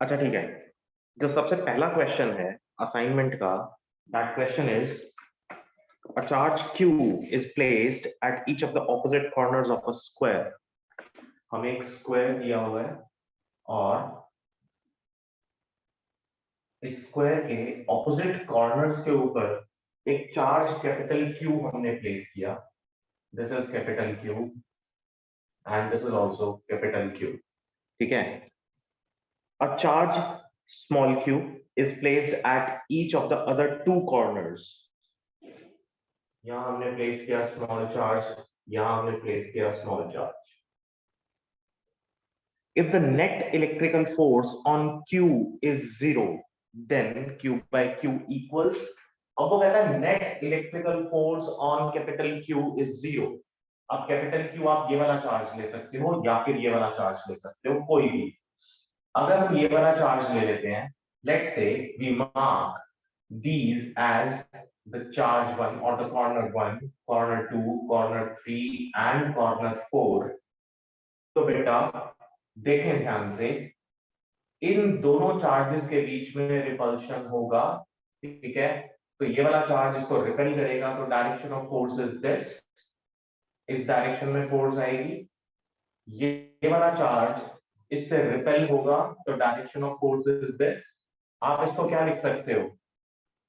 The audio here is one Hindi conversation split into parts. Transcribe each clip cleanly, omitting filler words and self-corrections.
अच्छा ठीक है, जो सबसे पहला क्वेश्चन है असाइनमेंट का, that question is a charge q is placed at each of the opposite corners of a square. हमें एक स्क्वायर दिया हुआ है और इस स्क्वायर के ऑपोजिट कॉर्नर्स के ऊपर एक चार्ज कैपिटल Q हमने प्लेस किया. This is capital Q and this is also capital Q. ठीक है. A charge small q is placed at each of the other two corners. यहाँ हमने प्लेस किया स्मॉल चार्ज, यहाँ हमने प्लेस किया small charge. If the net electrical force on q is 0, then q by q equals. अब वो कहता है net electrical force on capital Q is 0. अब कैपिटल Q आप ये वाला चार्ज ले सकते हो या फिर ये वाला चार्ज ले सकते हो, कोई भी. अगर हम ये वाला चार्ज ले लेते हैं, let's say we mark these as the charge 1 or the corner 1, corner 2, corner 3 and corner 4. तो बेटा देखें ध्यान से, इन दोनों चार्जेस के बीच में रिपल्शन होगा. ठीक है, तो ये वाला चार्ज इसको रिपेल करेगा, तो direction of force is this. इस डायरेक्शन में फोर्स आएगी. ये वाला चार्ज इससे रिपेल होगा, तो direction of force is this. आप इसको क्या लिख सकते हो?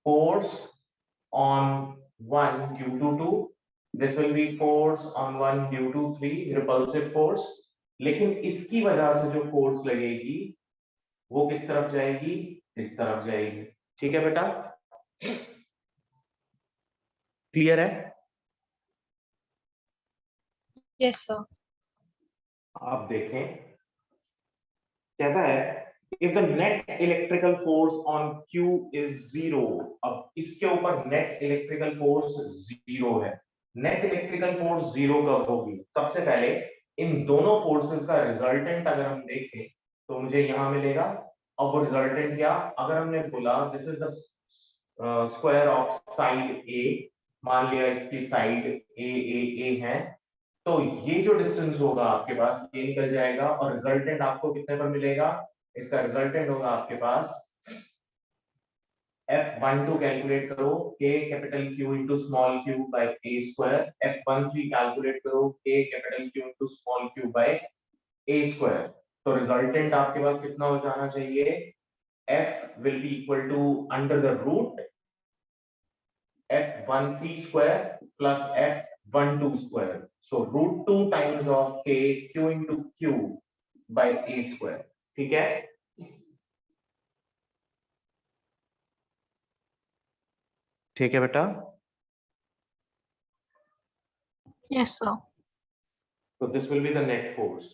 Force on 1 due to 2. This will be force on 1 due to 3, repulsive force. लेकिन इसकी वजह से जो फोर्स लगेगी वो किस तरफ जाएगी? इस तरफ जाएगी. ठीक है बेटा, क्लियर है? Yes sir. आप देखें, कहता है if the net electrical force on q is 0. अब इसके ऊपर नेट इलेक्ट्रिकल फोर्स 0 है. नेट इलेक्ट्रिकल फोर्स 0 कब होगी? सबसे पहले इन दोनों फोर्सेस का रिजल्टेंट अगर हम देखें तो मुझे यहां मिलेगा. अब वो रिजल्टेंट क्या? अगर हमने बोला this is the square of side A, मान लिया इसकी साइड ए है, तो ये जो डिस्टेंस होगा आपके पास ये निकल जाएगा और रिजल्टेंट आपको कितने पर मिलेगा? इसका रिजल्टेंट होगा आपके पास F12 कैलकुलेट करो K capital Q into small q by a square. F13 calculate करो K capital Q into small q by a square. तो रिजल्टेंट आपके पास कितना हो जाना चाहिए? F will be equal to under the root F13 square plus F12 square. So root 2 times of K Q into Q by a square. ठीक है? ठीक है बेटा. Yes sir. तो this will be the net force.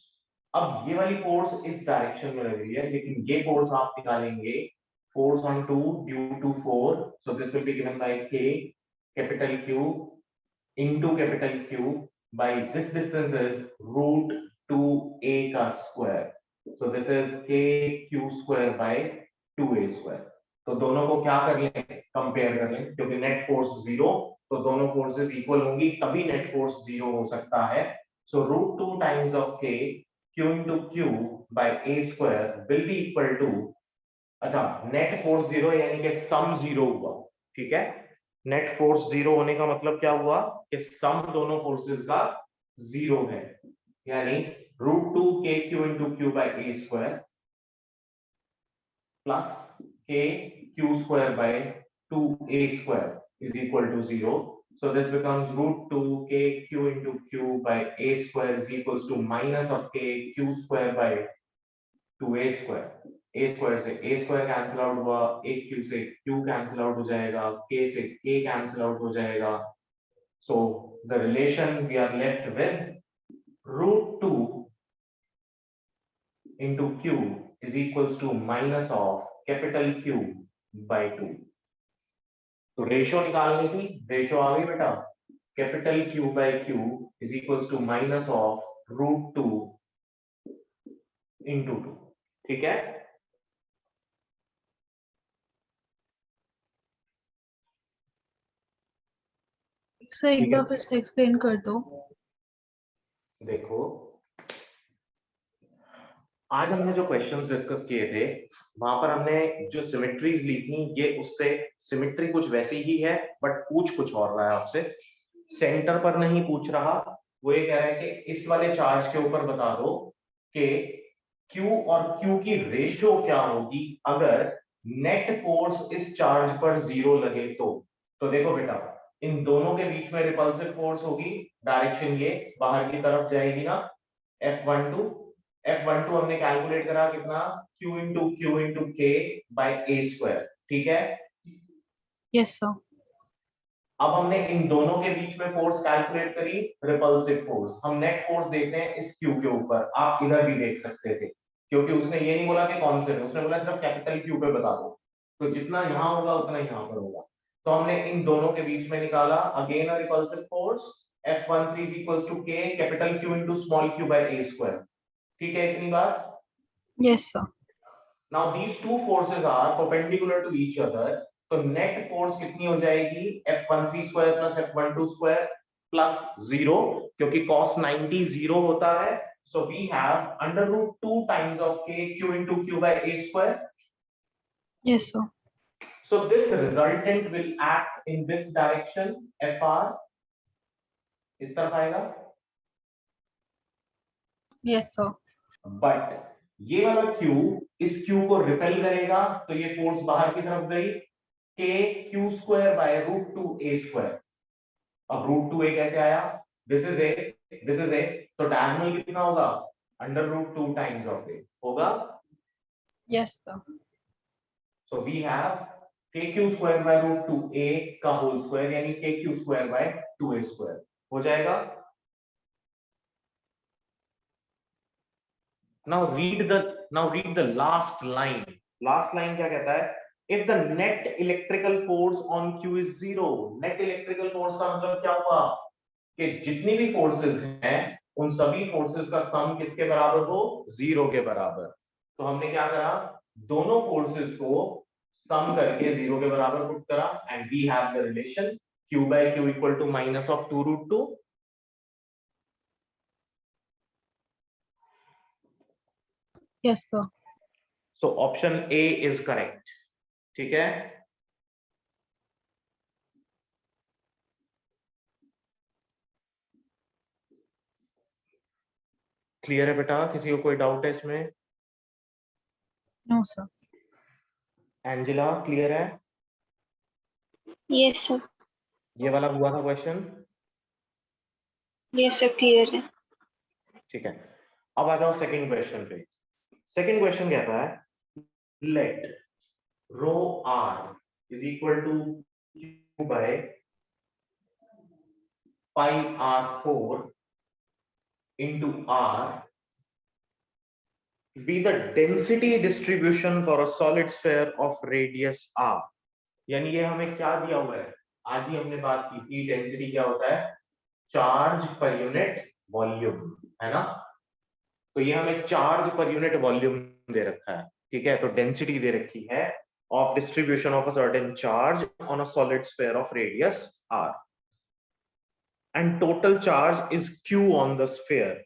अब ये वाली फोर्स इस डायरेक्शन में लग रही है, लेकिन ये फोर्स आप निकालेंगे force on 2 due to 4. So this will be given by K capital Q into capital Q by this distance is root 2a का square. So this is K Q square by 2a square. तो दोनों को क्या कर लें? कंपेयर कर लें, क्योंकि नेट फोर्स 0, तो दोनों फोर्सेस इक्वल होंगी तभी नेट फोर्स 0 हो सकता है. So root 2 times of K Q into Q by a square will be equal to, अच्छा नेट फोर्स 0 यानी कि सम 0 हुआ. ठीक है, नेट फोर्स 0 होने का मतलब क्या हुआ? कि सम दोनों फोर्सेस का 0 है. यानी root 2 k q into q by a square plus k q square by 2a square is equal to 0. So this becomes root 2 k q into q by a square is equals to minus of k q square by 2a square. a square से a square कैंसिल आउट हुआ, एक q से q कैंसिल आउट हो जाएगा, k से k कैंसिल आउट हो जाएगा. So the relation we are left with root 2 into q is equals to minus of capital Q by 2. तो रेशियो निकालनी थी, रेशियो आ गई बेटा. Capital Q by Q is equals to minus of root 2 into 2. ठीक है, सर एक बार फिर से एक्सप्लेन कर दो. देखो आज हमने जो क्वेश्चंस डिस्कस किए थे वहां पर हमने जो सिमेट्रीज ली थी, ये उससे सिमेट्री कुछ वैसी ही है, बट पूछ कुछ और रहा है आपसे। सेंटर पर नहीं पूछ रहा, वो ये कह रहा है कि इस वाले चार्ज के ऊपर बता दो कि Q और Q की रेशियो क्या होगी अगर नेट फोर्स इस चार्ज पर 0 लगे तो देखो बेटा, इन दोनों के बीच में रिपल्सिव फोर्स होगी, डायरेक्शन ये बाहर की तरफ जाएगी ना, F12 हमने कैलकुलेट करा कितना, Q into K by A square, ठीक है। Yes, sir. अब हमने इन दोनों के बीच में फोर्स कैलकुलेट करी, रिपल्सिव फोर्स। हम नेट फोर्स देखते हैं इस Q के ऊपर, आप इधर भी देख सकते थे, क्योंकि उसने ये नहीं बोला कि कौन से, उसने बोला सिर्फ कैपिटल Q पे बता दो, तो जितना यहां होगा उतना यहां पर होगा। तो हमने इन दोनों के बीच में निकाला, again a repulsive force, F13 is equals to K capital Q into small q by A square, ठीक है इतनी बात। Yes, sir. Now these two forces are perpendicular to each other, तो नेट फोर्स कितनी हो जाएगी, F13 square plus F12 square plus 0, क्योंकि cos 90 0 होता है, so we have under root 2 times of K Q into Q by A square. Yes, sir. So this resultant will act in this direction, FR इस तरफ आएगा, Yes, sir. बट ये वाला Q इस Q को रिपेल करेगा, तो ये फोर्स बाहर की तरफ गई, K Q square by root 2 A square. अब रूट 2 A कैसे आया, this is A, this is A, तो डायगोनल कितना होगा, under root 2 times of A होगा। Yes, sir. So we have KQ square by root 2 A का होल स्क्वायर, यानी KQ square by 2A square हो जाएगा। Now read the last line. Last line क्या कहता है, if the net electrical force on Q is 0, net electrical force का मतलब क्या हुआ कि जितनी भी फोर्सेस हैं उन सभी फोर्सेस का सम किसके बराबर हो, 0 के बराबर। तो हमने क्या करा, दोनों फोर्सेस को सम करके 0 के बराबर पुट करा, and we have the relation Q by Q equal to minus of 2 root 2। Yes, sir. So option A is correct, ठीक है। क्लियर है बेटा, किसी को कोई डाउट है इसमें? No, sir. एंजिला क्लियर है? Yes, sir. ये वाला हुआ था क्वेश्चन, Yes, sir. Clear है. ठीक है। अब आ जाओ सेकंड क्वेश्चन पे। सेकंड क्वेश्चन कहता है, let rho r is equal to q by pi r4 into r be the density distribution for a solid sphere of radius r। यानी ये हमें क्या दिया हुआ है, आज ही हमने बात की थी, डेंसिटी क्या होता है, चार्ज पर यूनिट वॉल्यूम, है ना। तो ये हमें चार्ज पर यूनिट वॉल्यूम दे रखा है, ठीक है। तो डेंसिटी दे रखी है of distribution of a certain charge on a solid sphere of radius r, and total charge is q on the sphere.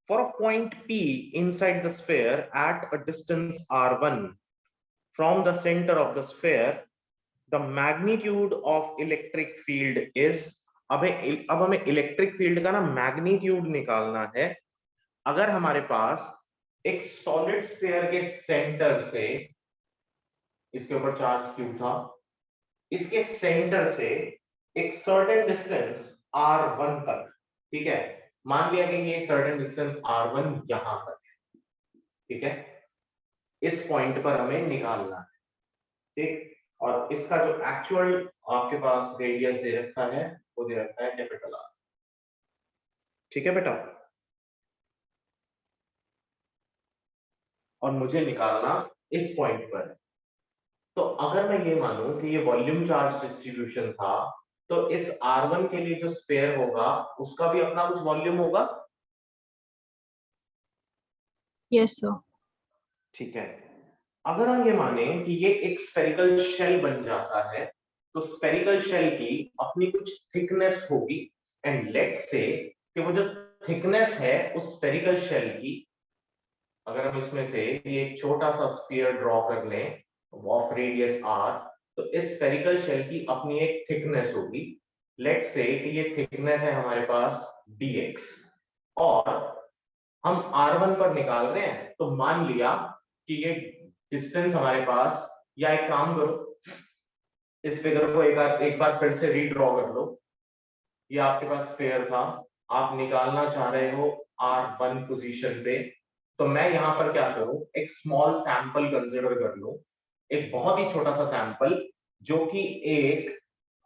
For a point P inside the sphere at a distance r1 from the center of the sphere, the magnitude of electric field is, अब हमें इलेक्ट्रिक फील्ड का ना मैग्नीट्यूड निकालना है। अगर हमारे पास एक सॉलिड स्फीयर के सेंटर से, इसके ऊपर चार्ज क्यू था, इसके सेंटर से एक सर्टेन डिस्टेंस r1 तक, ठीक है, मान लिया कि ये सर्टेन डिस्टेंस r1 यहां तक है, ठीक है, इस पॉइंट पर हमें निकालना है, ठीक। और इसका जो एक्चुअल आपके पास रेडियस दे रखा है वो दे रखा है कैपिटल R, ठीक है बेटा। और मुझे निकालना इस पॉइंट पर है। तो अगर मैं ये मानूं कि ये वॉल्यूम चार्ज डिस्ट्रीब्यूशन था, तो इस R1 के लिए जो स्फीयर होगा उसका भी अपना कुछ वॉल्यूम होगा, Yes, sir. ठीक है। अगर हम ये माने कि ये एक स्फेरिकल शेल बन जाता है, तो स्फेरिकल शेल की अपनी कुछ थिकनेस होगी, एंड लेट्स से कि वो जो थिकनेस है उस स्फेरिकल शेल की अगर हम इसमें से ये एक छोटा सा स्फीयर ड्रॉ कर लें ऑफ रेडियस r, तो इस स्फेरिकल शेल की अपनी एक थिकनेस होगी। लेट्स से कि ये थिकनेस है हमारे पास dx, और हम r1 पर निकाल रहे हैं, तो मान लिया कि ये डिस्टेंस हमारे पास, या एक काम करो, इस फिगर को एक बार फिर से रीड्रॉ कर लो। ये आपके पास स्फीयर था, आप निकालना चाह रहे हो r1 पोजीशन पे, तो मैं यहाँ पर क्या करूं, एक स्मॉल सैंपल कंसीडर कर लो, एक बहुत ही छोटा सा सैंपल जो कि एक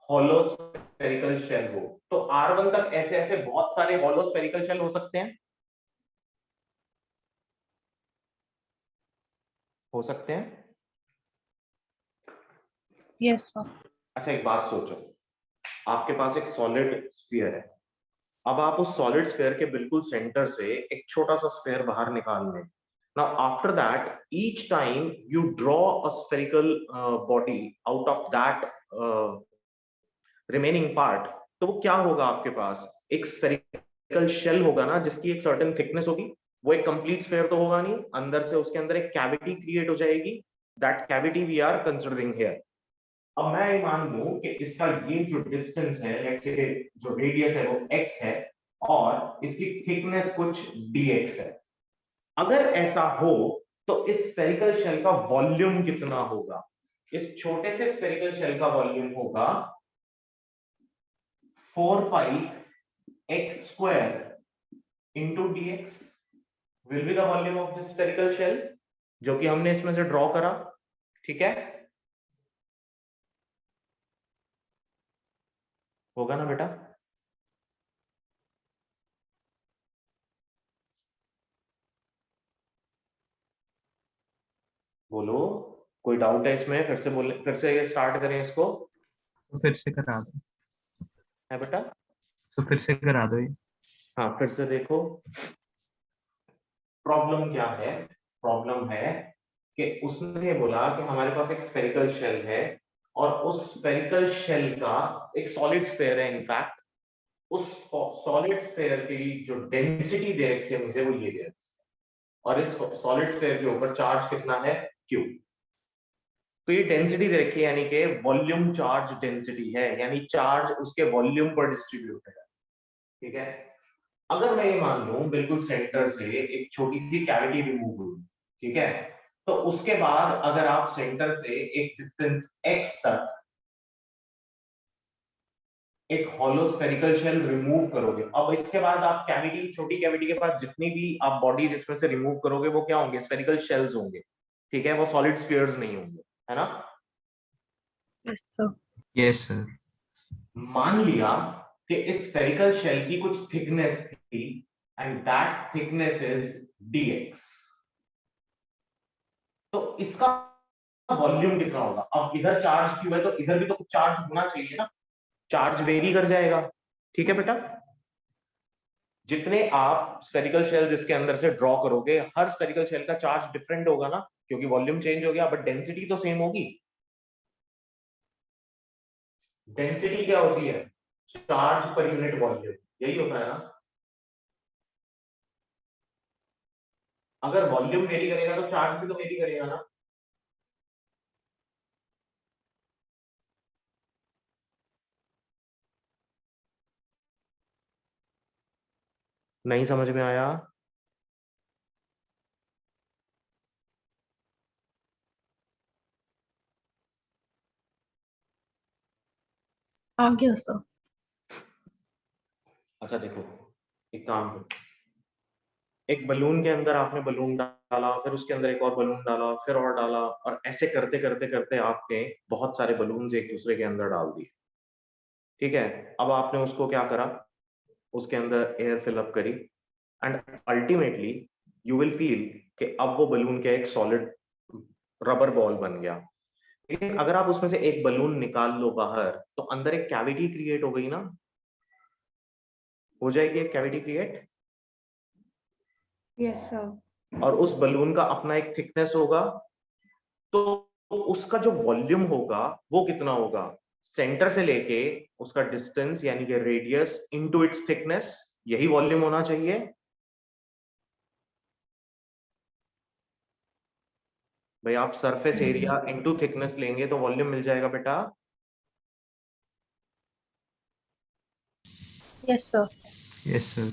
हॉलो स्फेरिकल शेल हो। तो r1 तक ऐसे ऐसे बहुत सारे हॉलो स्फेरिकल शेल हो सकते हैं, हो सकते हैं। Yes, sir. अच्छा एक बात सोचो, आपके पास एक सॉलिड स्फीयर है, अब आप उस सॉलिड स्फीयर के बिल्कुल सेंटर से एक छोटा सा स्फीयर बाहर निकाल लें। Now after that, each time you draw a spherical body out of that remaining part, तो वो क्या होगा, आपके पास एक spherical shell होगा ना, जिसकी एक certain thickness होगी। वो एक complete sphere तो होगा नहीं, अंदर से उसके अंदर एक cavity create हो जाएगी। That cavity we are considering here. अब मैं ये मान लूं कि इसका ये जो डिस्टेंस है, लेट्स से जो रेडियस है वो x है, और इसकी थिकनेस कुछ dx है। अगर ऐसा हो तो इस स्फेरिकल शेल का वॉल्यूम कितना होगा? इस छोटे से स्फेरिकल शेल का वॉल्यूम होगा 4 pi x square into dx will be the volume of this spherical shell, जो कि हमने इसमें से ड्रॉ करा। ठीक है, होगा ना बेटा? बोलो, कोई डाउट है इसमें? फिर से बोले, फिर से स्टार्ट करें इसको। तो फिर से करा दो। है बेटा? तो फिर से करा दो ये। हाँ, फिर से देखो, प्रॉब्लम क्या है? प्रॉब्लम है कि उसने बोला कि हमारे पास एक स्फेरिकल शेल है, और उस स्फेरिकल शेल का एक सॉलिड स्फीयर है, इनफैक्ट उस सॉलिड स्फीयर की जो डेंसिटी दे रखी है मुझे, वो ये दे रखी है, और इस सॉलिड स्फीयर के ऊपर चार्ज कितना है? Q। तो ये डेंसिटी दे रखी है, यानी कि वॉल्यूम चार्ज डेंसिटी है, यानी चार्ज उसके वॉल्यूम पर डिस्ट्रीब्यूट है। ठीक है, अगर मैं ये मान लूं बिल्कुल सेंटर से एक छोटी सी कैविटी रिमूव हुई, ठीक है, तो उसके बाद अगर आप सेंटर से एक डिस्टेंस x तक एक हॉलो स्फेरिकल शेल रिमूव करोगे, अब इसके बाद आप कैविटी, छोटी कैविटी के पास जितनी भी आप बॉडीज इसमें से रिमूव करोगे, वो क्या होंगे? स्फेरिकल शेल्स होंगे। ठीक है, वो सॉलिड स्फीयर्स नहीं होंगे, है ना? Yes, sir. Yes sir. मान लिया कि इस स्फेरिकल शेल की कुछ थिकनेस थी, and that thickness is dx, तो इसका वॉल्यूम कितना होगा? अब इधर चार्ज क्यों है, तो इधर भी तो कुछ चार्ज होना चाहिए ना, चार्ज वेरी कर जाएगा। ठीक है बेटा, जितने आप स्फेरिकल शेल्स इसके अंदर से ड्रॉ करोगे, हर स्फेरिकल शेल का चार्ज डिफरेंट होगा ना, क्योंकि वॉल्यूम चेंज हो गया, बट डेंसिटी तो सेम होगी। डेंसिटी क्या होती है? चार्ज पर यूनिट वॉल्यूम, यही होता है ना। अगर वॉल्यूम वेरी करेगा तो चार्ज भी तो वेरी करेगा ना। नहीं समझ में आया? आगे sir. अच्छा देखो, एक काम करो, एक बलून के अंदर आपने बलून डाला, फिर उसके अंदर एक और बलून डाला, फिर और डाला, और ऐसे करते करते करते आपने बहुत सारे बलून्स एक दूसरे के अंदर डाल दिए। ठीक है, अब आपने उसको क्या करा? उसके अंदर एयर फिल अप करी, and ultimately you will feel कि अब वो बलून के एक सॉलिड रबर बॉल बन गया। लेकिन अगर आप उसमें से एक बलून निकाल लो बाहर, तो अंदर एक कैविटी क्रिएट हो गई ना, हो जाएगी एक कैविटी क्रिएट, Yes, sir. और उस बलून का अपना एक थिकनेस होगा, तो उसका जो वॉल्यूम होगा वो कितना होगा? सेंटर से लेके उसका डिस्टेंस यानी कि रेडियस इनटू इट्स थिकनेस, यही वॉल्यूम होना चाहिए। भाई आप सरफेस एरिया इनटू थिकनेस लेंगे तो वॉल्यूम मिल जाएगा बेटा। Yes, sir. Yes sir.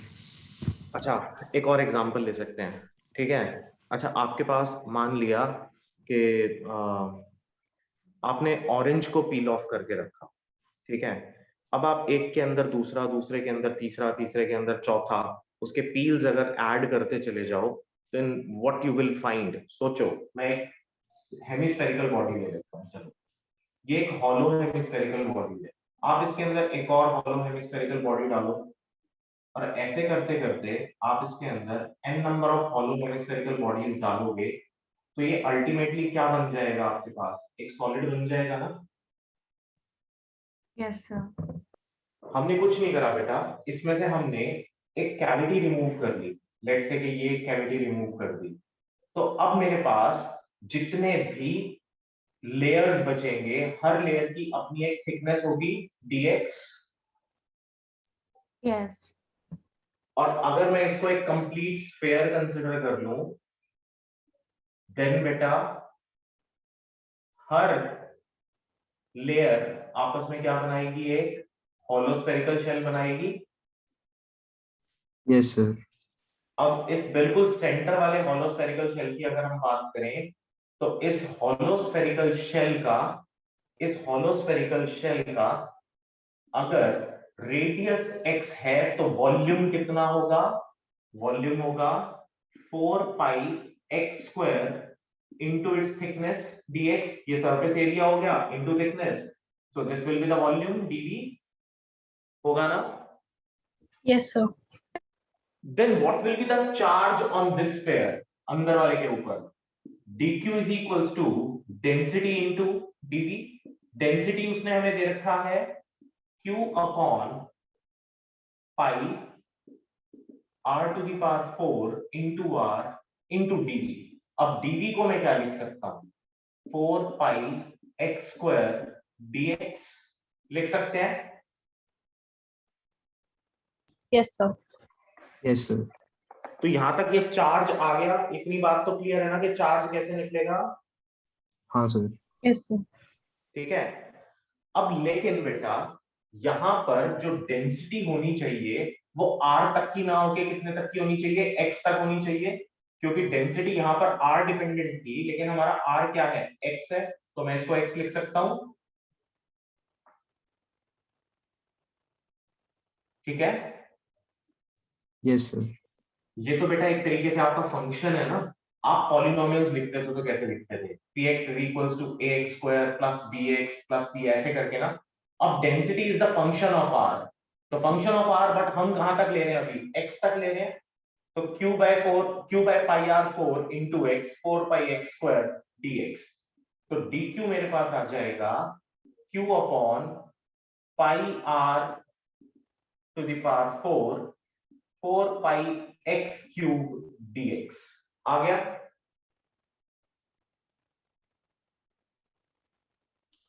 अच्छा, एक और एग्जांपल ले सकते हैं, ठीक है। अच्छा, आपके पास मान लिया कि आपने ऑरेंज को पील ऑफ करके रखा, ठीक है। अब आप एक के अंदर दूसरा, दूसरे के अंदर तीसरा, तीसरे के अंदर चौथा, उसके पील्स अगर ऐड करते चले जाओ, then what you will find. सोचो, मैं एक हेमिस्फेरिकल बॉडी ले लेता हूँ, चलो ये एक हॉलो हेमिस्फेरिकल बॉडी है। आप इसके अंदर एक और हॉलो हेमिस्फेरिकल बॉडी डालो, और ऐसे करते करते आप इसके अंदर n number of hollow hemispherical bodies डालोगे, तो ये अल्टीमेटली क्या बन जाएगा, आपके पास एक सॉलिड बन जाएगा ना। Yes sir. हमने कुछ नहीं करा बेटा, इसमें से हमने एक कैविटी रिमूव कर ली। लेट्स से कि ये कैविटी रिमूव कर दी, तो अब मेरे पास जितने भी लेयर्स बचेंगे, हर लेयर की अपनी एक थिकनेस होगी dx। यस। और अगर मैं इसको एक कंप्लीट स्फीयर कंसिडर कर लूं, देन बेटा हर लेयर आपस में क्या बनाएगी, एक होलोस्फेरिकल शेल बनाएगी। Yes sir. अब इस बिल्कुल सेंटर वाले होलोस्फेरिकल शेल की अगर हम बात करें, तो इस होलोस्फेरिकल शेल का, इस होलोस्फेरिकल शेल का अगर रेडियस x है, तो वॉल्यूम कितना होगा, वॉल्यूम होगा 4 pi x square into its thickness dx। ये सरफेस एरिया हो गया into thickness, so this will be the volume dv, होगा ना। Yes, sir. Then what will be the charge on this sphere, अंदर वाले के ऊपर। dq is equals to density into dv। Density उसने हमें दे रखा है q upon pi r to the power 4 into r into dv। अब dv को मैं क्या लिख सकता हूं, 4 पाई x स्क्वायर dx लिख सकते हैं। Yes, sir. Yes sir. तो यहां तक ये चार्ज आ गया, इतनी बात तो क्लियर है ना कि चार्ज कैसे निकलेगा। हाँ सर। Yes, sir. ठीक है। अब लेकिन बेटा यहां पर जो डेंसिटी होनी चाहिए वो r तक की ना होके कितने तक की होनी चाहिए, x तक होनी चाहिए। क्योंकि डेंसिटी यहां पर r डिपेंडेंट थी, लेकिन हमारा r क्या है, x है, तो मैं इसको x लिख सकता हूं। ठीक है। Yes sir. ये तो बेटा एक तरीके से आपका फंक्शन है ना। आप पॉलिनोमियल्स लिखते थे तो कैसे लिखते थे, px is equals to ax square plus bx plus c, ऐसे करके ना। अब density is the function of r, तो फंक्शन ऑफ r, बट हम कहां तक ले रहे हैं, अभी x तक ले रहे हैं। तो q by pi r4 into x, 4 pi x square dx। तो dq मेरे पास आ जाएगा q upon pi r to the power 4, 4 pi x cube dx आ गया।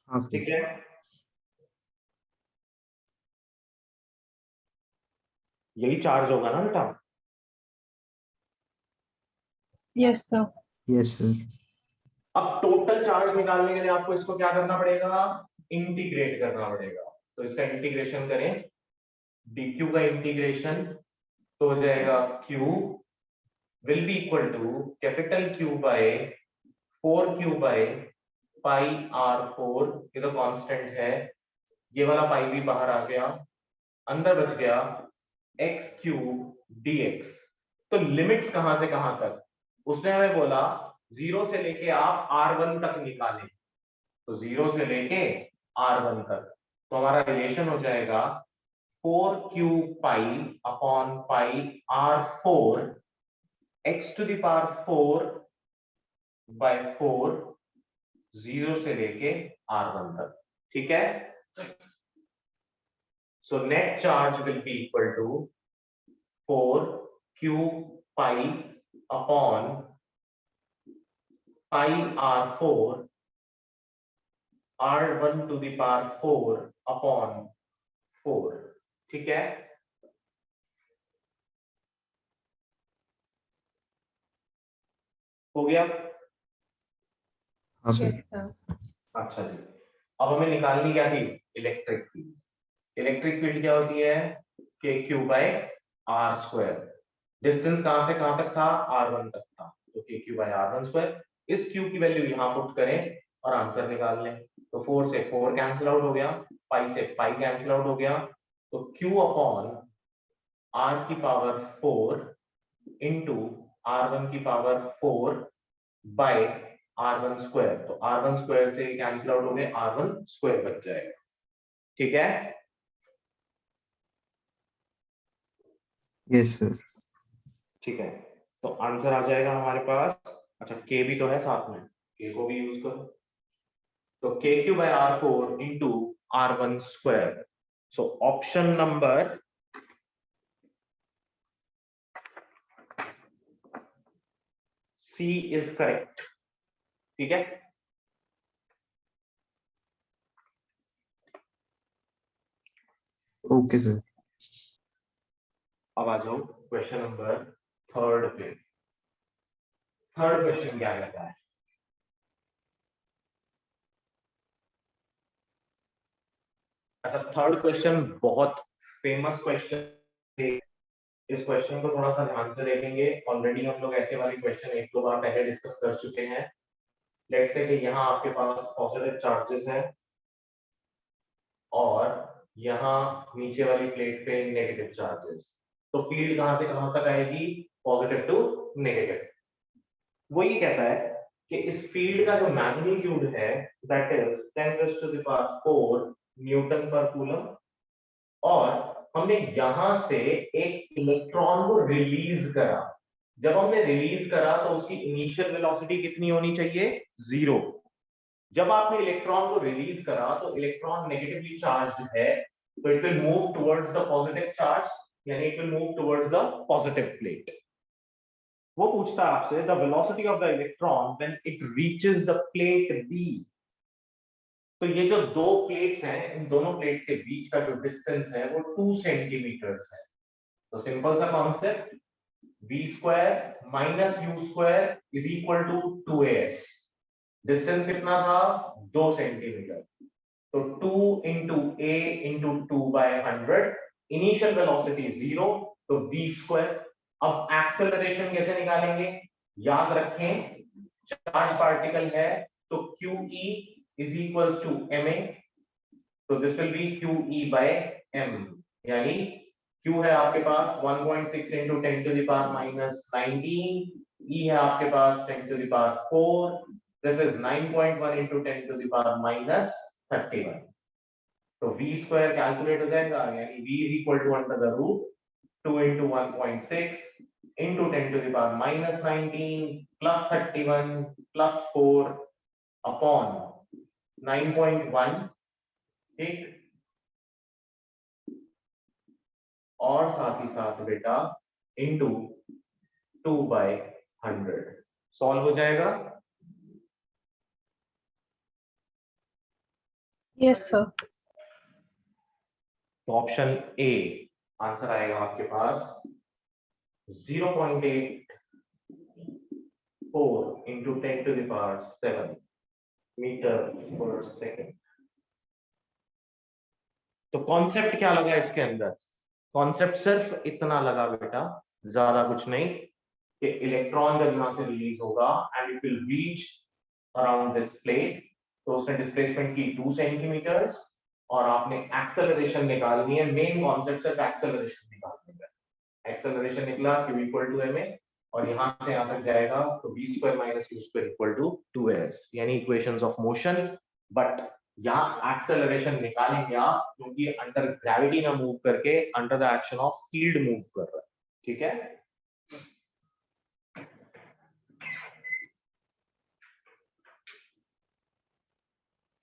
हाँ सर। ठीक है। यही चार्ज होगा ना बेटा। Yes, sir. Yes sir. अब टोटल चार्ज निकालने के लिए आपको इसको क्या करना पड़ेगा, इंटीग्रेट करना पड़ेगा। तो इसका इंटीग्रेशन करें, dq का इंटीग्रेशन तो हो जाएगा q will be equal to capital Q by 4q by pi r4, ये तो कांस्टेंट है, ये वाला पाई भी बाहर आ गया, अंदर बच गया x क्यूब dx। तो लिमिट्स कहां से कहां तक, उसने हमें बोला 0 से लेके आप r1 तक निकालें, तो 0 से लेके r1 तक। तो हमारा रिलेशन हो जाएगा 4q pi upon pi r4 x to the power 4 by 4, 0 से लेके r1 तक। ठीक है। So net charge will be equal to 4q pi upon pi r4 r1 to the power 4 upon 4। ठीक है। हो गया। हाँ सर। Yes, sir. अच्छा जी, अब हमें निकालनी क्या थी, इलेक्ट्रिक फील्ड। इलेक्ट्रिक फील्ड क्या होती है, K Q by R square. Distance कहां से कहां तक था, R1 तक था, तो K Q bye R1 square. इस क्यू की वैल्यू यहाँ पुट करें और आंसर निकाल लें। तो 4 से 4 कैंसिल आउट हो गया, पाई से पाई कैंसिल आउट हो गया, तो Q अपॉन R की पावर 4 इंटू R1 की पावर 4 बाय R1 स्क्वायर। तो R1 स्क्वायर से कैंसिल आउट हो गए, R1 स्क्वायर बच जाएगा। ठीक है, यस सर। ठीक है, तो आंसर आ जाएगा हमारे पास। अच्छा, के भी तो है साथ में, के को भी यूज करो। तो K Q by R4 into R1 square. So option number C is correct. ठीक है, ओके सर। अब आ जाओ क्वेश्चन नंबर थर्ड पे। थर्ड क्वेश्चन क्या कहता है, अच्छा थर्ड क्वेश्चन बहुत फेमस क्वेश्चन है। इस क्वेश्चन को थोड़ा सा ध्यान से देखेंगे, ऑलरेडी हम लोग ऐसे वाले क्वेश्चन एक दो बार पहले डिस्कस कर चुके हैं। लेट्स से कि यहाँ आपके पास पॉजिटिव चार्जेस हैं और यहाँ नीचे वाली प्लेट पे नेगेटिव चार्जेस। तो फील्ड कहां से कहां तक आएगी, पॉजिटिव टू नेगेटिव। वो ये कहता है कि इस फील्ड का जो मैग्नीट्यूड है दैट इज 10⁻⁴ न्यूटन पर कूलम, और हमने यहां से एक इलेक्ट्रॉन को रिलीज करा। जब हमने रिलीज करा तो उसकी इनिशियल वेलोसिटी कितनी होनी चाहिए, 0। जब आपने इलेक्ट्रॉन को रिलीज करा तो इलेक्ट्रॉन नेगेटिवली चार्ज्ड है, तो it will move towards the positive charge, यानी it will move towards the positive plate. वो पूछता है आपसे the velocity of the electron when it reaches the plate B. तो ये जो दो प्लेट्स हैं, इन दोनों प्लेट के बीच का जो डिस्टेंस है वो 2 सेंटीमीटर्स है। तो सिंपल सा concept, v square minus u square is equal to 2as। Distance कितना था, 2 सेंटीमीटर। तो 2 into a into 2/100, initial velocity 0, तो v स्क्वायर। अब एक्सेलरेशन कैसे निकालेंगे, याद रखें चार्ज पार्टिकल है तो QE is equal to ma, तो this will be QE by m, यानी Q है आपके पास 1.6 इंटू 10⁻⁻19, E है आपके पास 10⁻⁴, दिस इज 9.1 इंटू 10⁻31। तो v स्क्वायर कैलकुलेट हो जाएगा, यानी v is equal to under the root 2 into 1.6 into 10⁻⁻19 plus 31 plus 4 upon 9.1। ठीक, और साथ ही साथ बेटा इंटू 2/100 सॉल्व हो जाएगा। Yes, sir. तो ऑप्शन ए आंसर आएगा आपके पास 0.84 इंटू 10⁻⁷ मीटर पर सेकेंड। तो कॉन्सेप्ट क्या लगा इसके अंदर, कॉन्सेप्ट सिर्फ इतना लगा बेटा, ज्यादा कुछ नहीं, कि इलेक्ट्रॉन जब यहां से रिलीज होगा and it will reach around this plate, तो उसने डिस्प्लेसमेंट की 2 सेंटीमीटर्स और आपने एक्सेलरेशन निकालनी है। मेन कॉन्सेप्ट सिर्फ एक्सेलरेशन निकालने का। एक्सेलरेशन निकला q इक्वल टू ma, और यहां से यहां तक जाएगा तो v square minus u square equal to 2as, यानी इक्वेशंस ऑफ मोशन। बट यहाँ एक्सेलरेशन निकालेंगे आप क्योंकि अंडर ग्रेविटी ना मूव करके under the action of field move कर रहा है। ठीक है,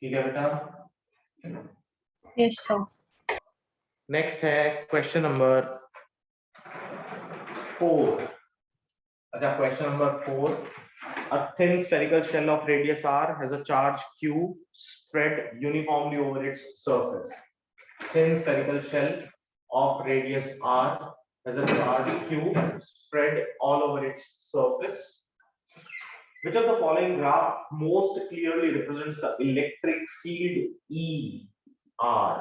ठीक है बेटा। Yes, sir. नेक्स्ट है क्वेश्चन नंबर 4। अच्छा, question number 4, a thin spherical shell of radius r has a charge q spread uniformly over its surface. Thin spherical shell of radius r has a charge q spread all over its surface. Which of the following graph most clearly represents the electric field E R?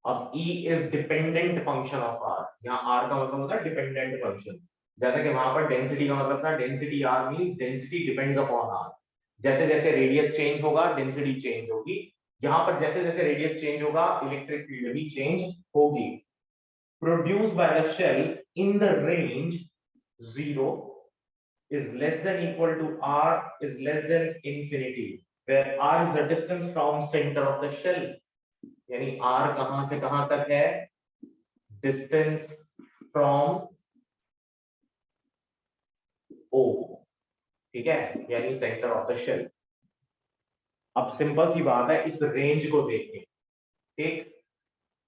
अब E is dependent function of R. यहाँ R का मतलब होता है dependent function. जैसे कि वहां पर डेंसिटी का मतलब था density R means density depends upon R. जैसे जैसे रेडियस चेंज होगा डेंसिटी चेंज होगी. यहाँ पर जैसे जैसे रेडियस चेंज होगा इलेक्ट्रिक फील्ड भी चेंज होगी. Produced by the shell in the range 0 is less than equal to R is less than infinity, where R is the distance from center of the shell. यानी R कहां से कहां तक है? Distance from O. ठीक है, यानी सेंटर ऑफ द शेल. अब सिंपल सी बात है, इस रेंज को देखें. ठीक,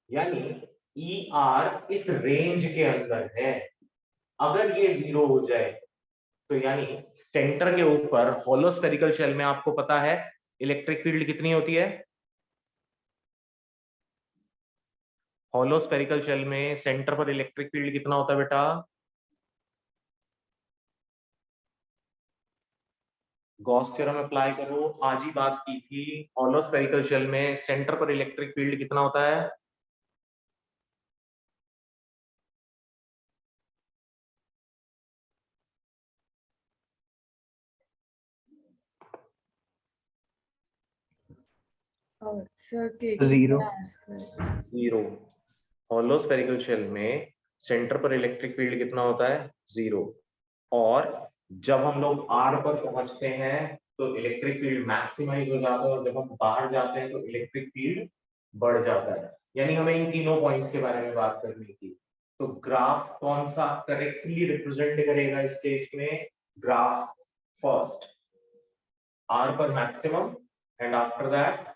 यानी ई आर इस रेंज के अंदर है. अगर ये 0 हो जाए तो यानी सेंटर के ऊपर होलो स्फेरिकल शेल में आपको पता है इलेक्ट्रिक फील्ड कितनी होती है? होलो स्फेरिकल शेल में सेंटर पर इलेक्ट्रिक फील्ड कितना होता है बेटा? गॉस थ्योरम अप्लाई करो. आज ही बात की थी. होलो स्फेरिकल शेल में सेंटर पर इलेक्ट्रिक फील्ड कितना होता है? Zero. 0. होलो स्फेरिकल शेल में सेंटर पर इलेक्ट्रिक फील्ड कितना होता है? 0. और जब हम लोग R पर पहुंचते हैं तो इलेक्ट्रिक फील्ड मैक्सिमाइज हो जाता है और जब हम बाहर जाते हैं तो इलेक्ट्रिक फील्ड बढ़ जाता है. यानी हमें इन तीनों पॉइंट्स के बारे में बात करनी थी. तो ग्राफ कौन सा करेक्टली रिप्रेजेंट करेगा इस केस में? ग्राफ फर्स्ट R पर maximum and after that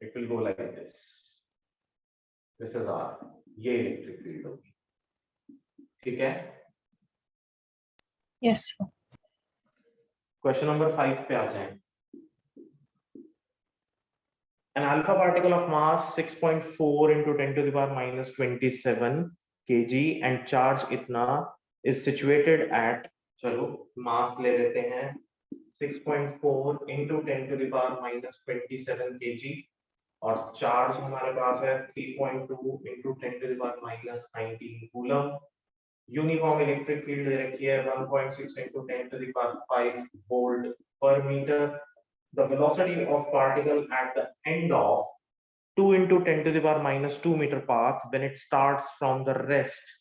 it will go like this. This is R. ये इलेक्ट्रिक फील्ड होगी. ठीक है. Yes, sir. क्वेश्चन नंबर 5 पे आ जाएं. An alpha particle of mass 6.4 into 10 to the power minus 27 kg and charge इतना is situated at, चलो मास ले लेते हैं 6.4 into 10 to the power minus 27 kg और चार्ज हमारे पास है 3.2 into 10 to the power minus 19 coulomb. Uniform electric field दे रखी है 1.6 into 10 to the power 5 volt per meter. The velocity of particle at the end of 2 into 10 to the power minus 2 meter path when it starts from the rest.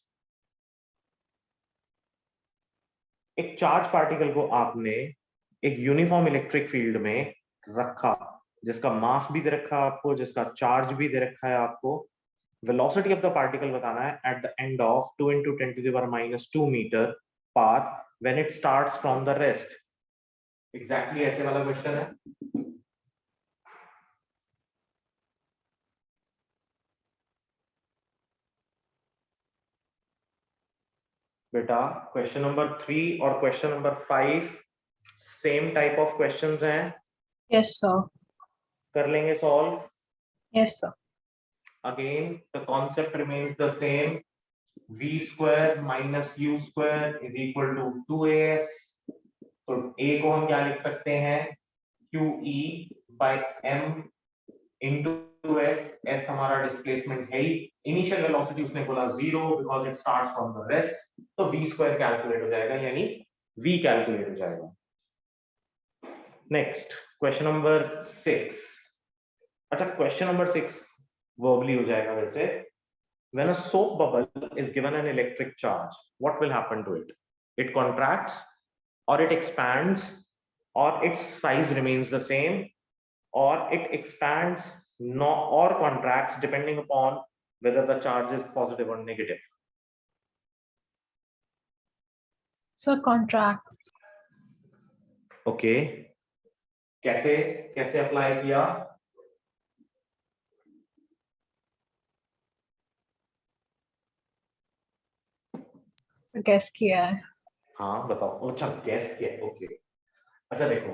एक चार्ज पार्टिकल को आपने एक यूनिफॉर्म इलेक्ट्रिक फील्ड में रखा जिसका मास भी दे रखा है आपको, जिसका चार्ज भी दे रखा है आपको. वेलोसिटी ऑफ द पार्टिकल बताना है at the end of 2 into 10 to the power minus 2 meter path when it starts from the rest. Exactly ऐसे वाला क्वेश्चन है. बेटा क्वेश्चन नंबर 3 और question number 5 same type of questions हैं. Yes, sir. कर लेंगे solve. Yes, sir. Again the concept remains the same. V square minus U square is equal to 2as. तो A को हम क्या लिख सकते हैं? QE by M into S. S हमारा डिस्प्लेसमेंट है ही. इनिशियल वेलोसिटी उसने बोला 0 because it starts from the rest. तो V square कैलकुलेट हो जाएगा यानी V कैलकुलेट हो जाएगा. Next question number 6. अच्छा क्वेश्चन नंबर 6 वर्बली हो जाएगा वैसे. When a soap bubble is given an electric charge, what will happen to it? It contracts or it expands or its size remains the same or it expands or contracts depending upon whether the charge is positive or negative. So contract. Okay. कैसे कैसे अप्लाई किया? Guess किया है. हाँ बताओ. अच्छा गैस किया. ओके. अच्छा देखो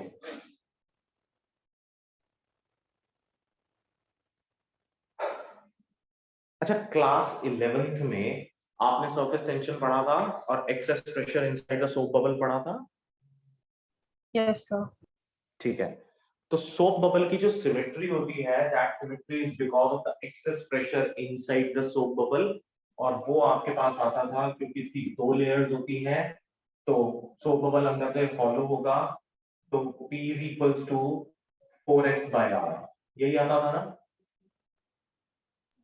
अच्छा क्लास 11th में आपने सरफेस टेंशन पढ़ा था और excess pressure inside the soap bubble पढ़ा था. Yes, sir. ठीक है, तो सोप बबल की जो सिमेट्री होती है, that symmetry is because of the excess pressure inside the soap bubble, और वो आपके पास आता था क्योंकि इसकी दो लेयर्स होती हैं, तो सोप बबल अंदर से फॉलो होगा, तो P is equals to 4s by r, यही आता था ना,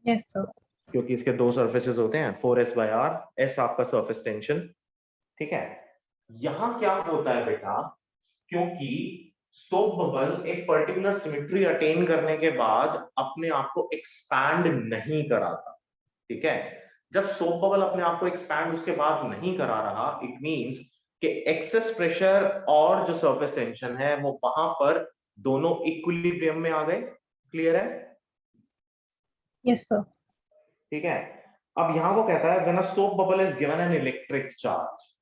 Yes, sir. क्योंकि इसके दो सरफेसेस होते हैं, 4s by r, s आपका सरफेस टेंशन। ठीक है, यहां क्या होता है बेटा, क्योंकि सोप बबल एक पर्टिकुलर सिमेट्री अटेन करने के बाद अपने आप को एक्सपैंड नहीं कराता। ठीक है, जब सोप बबल अपने आप को एक्सपैंड उसके बाद नहीं करा रहा, इट मींस कि एक्सेस प्रेशर और जो सरफेस टेंशन है वो वहां पर दोनों इक्विलिब्रियम में आ गए। क्लियर है? Yes, sir. ठीक है, अब यहां वो कहता है when a soap bubble is given an electric charge.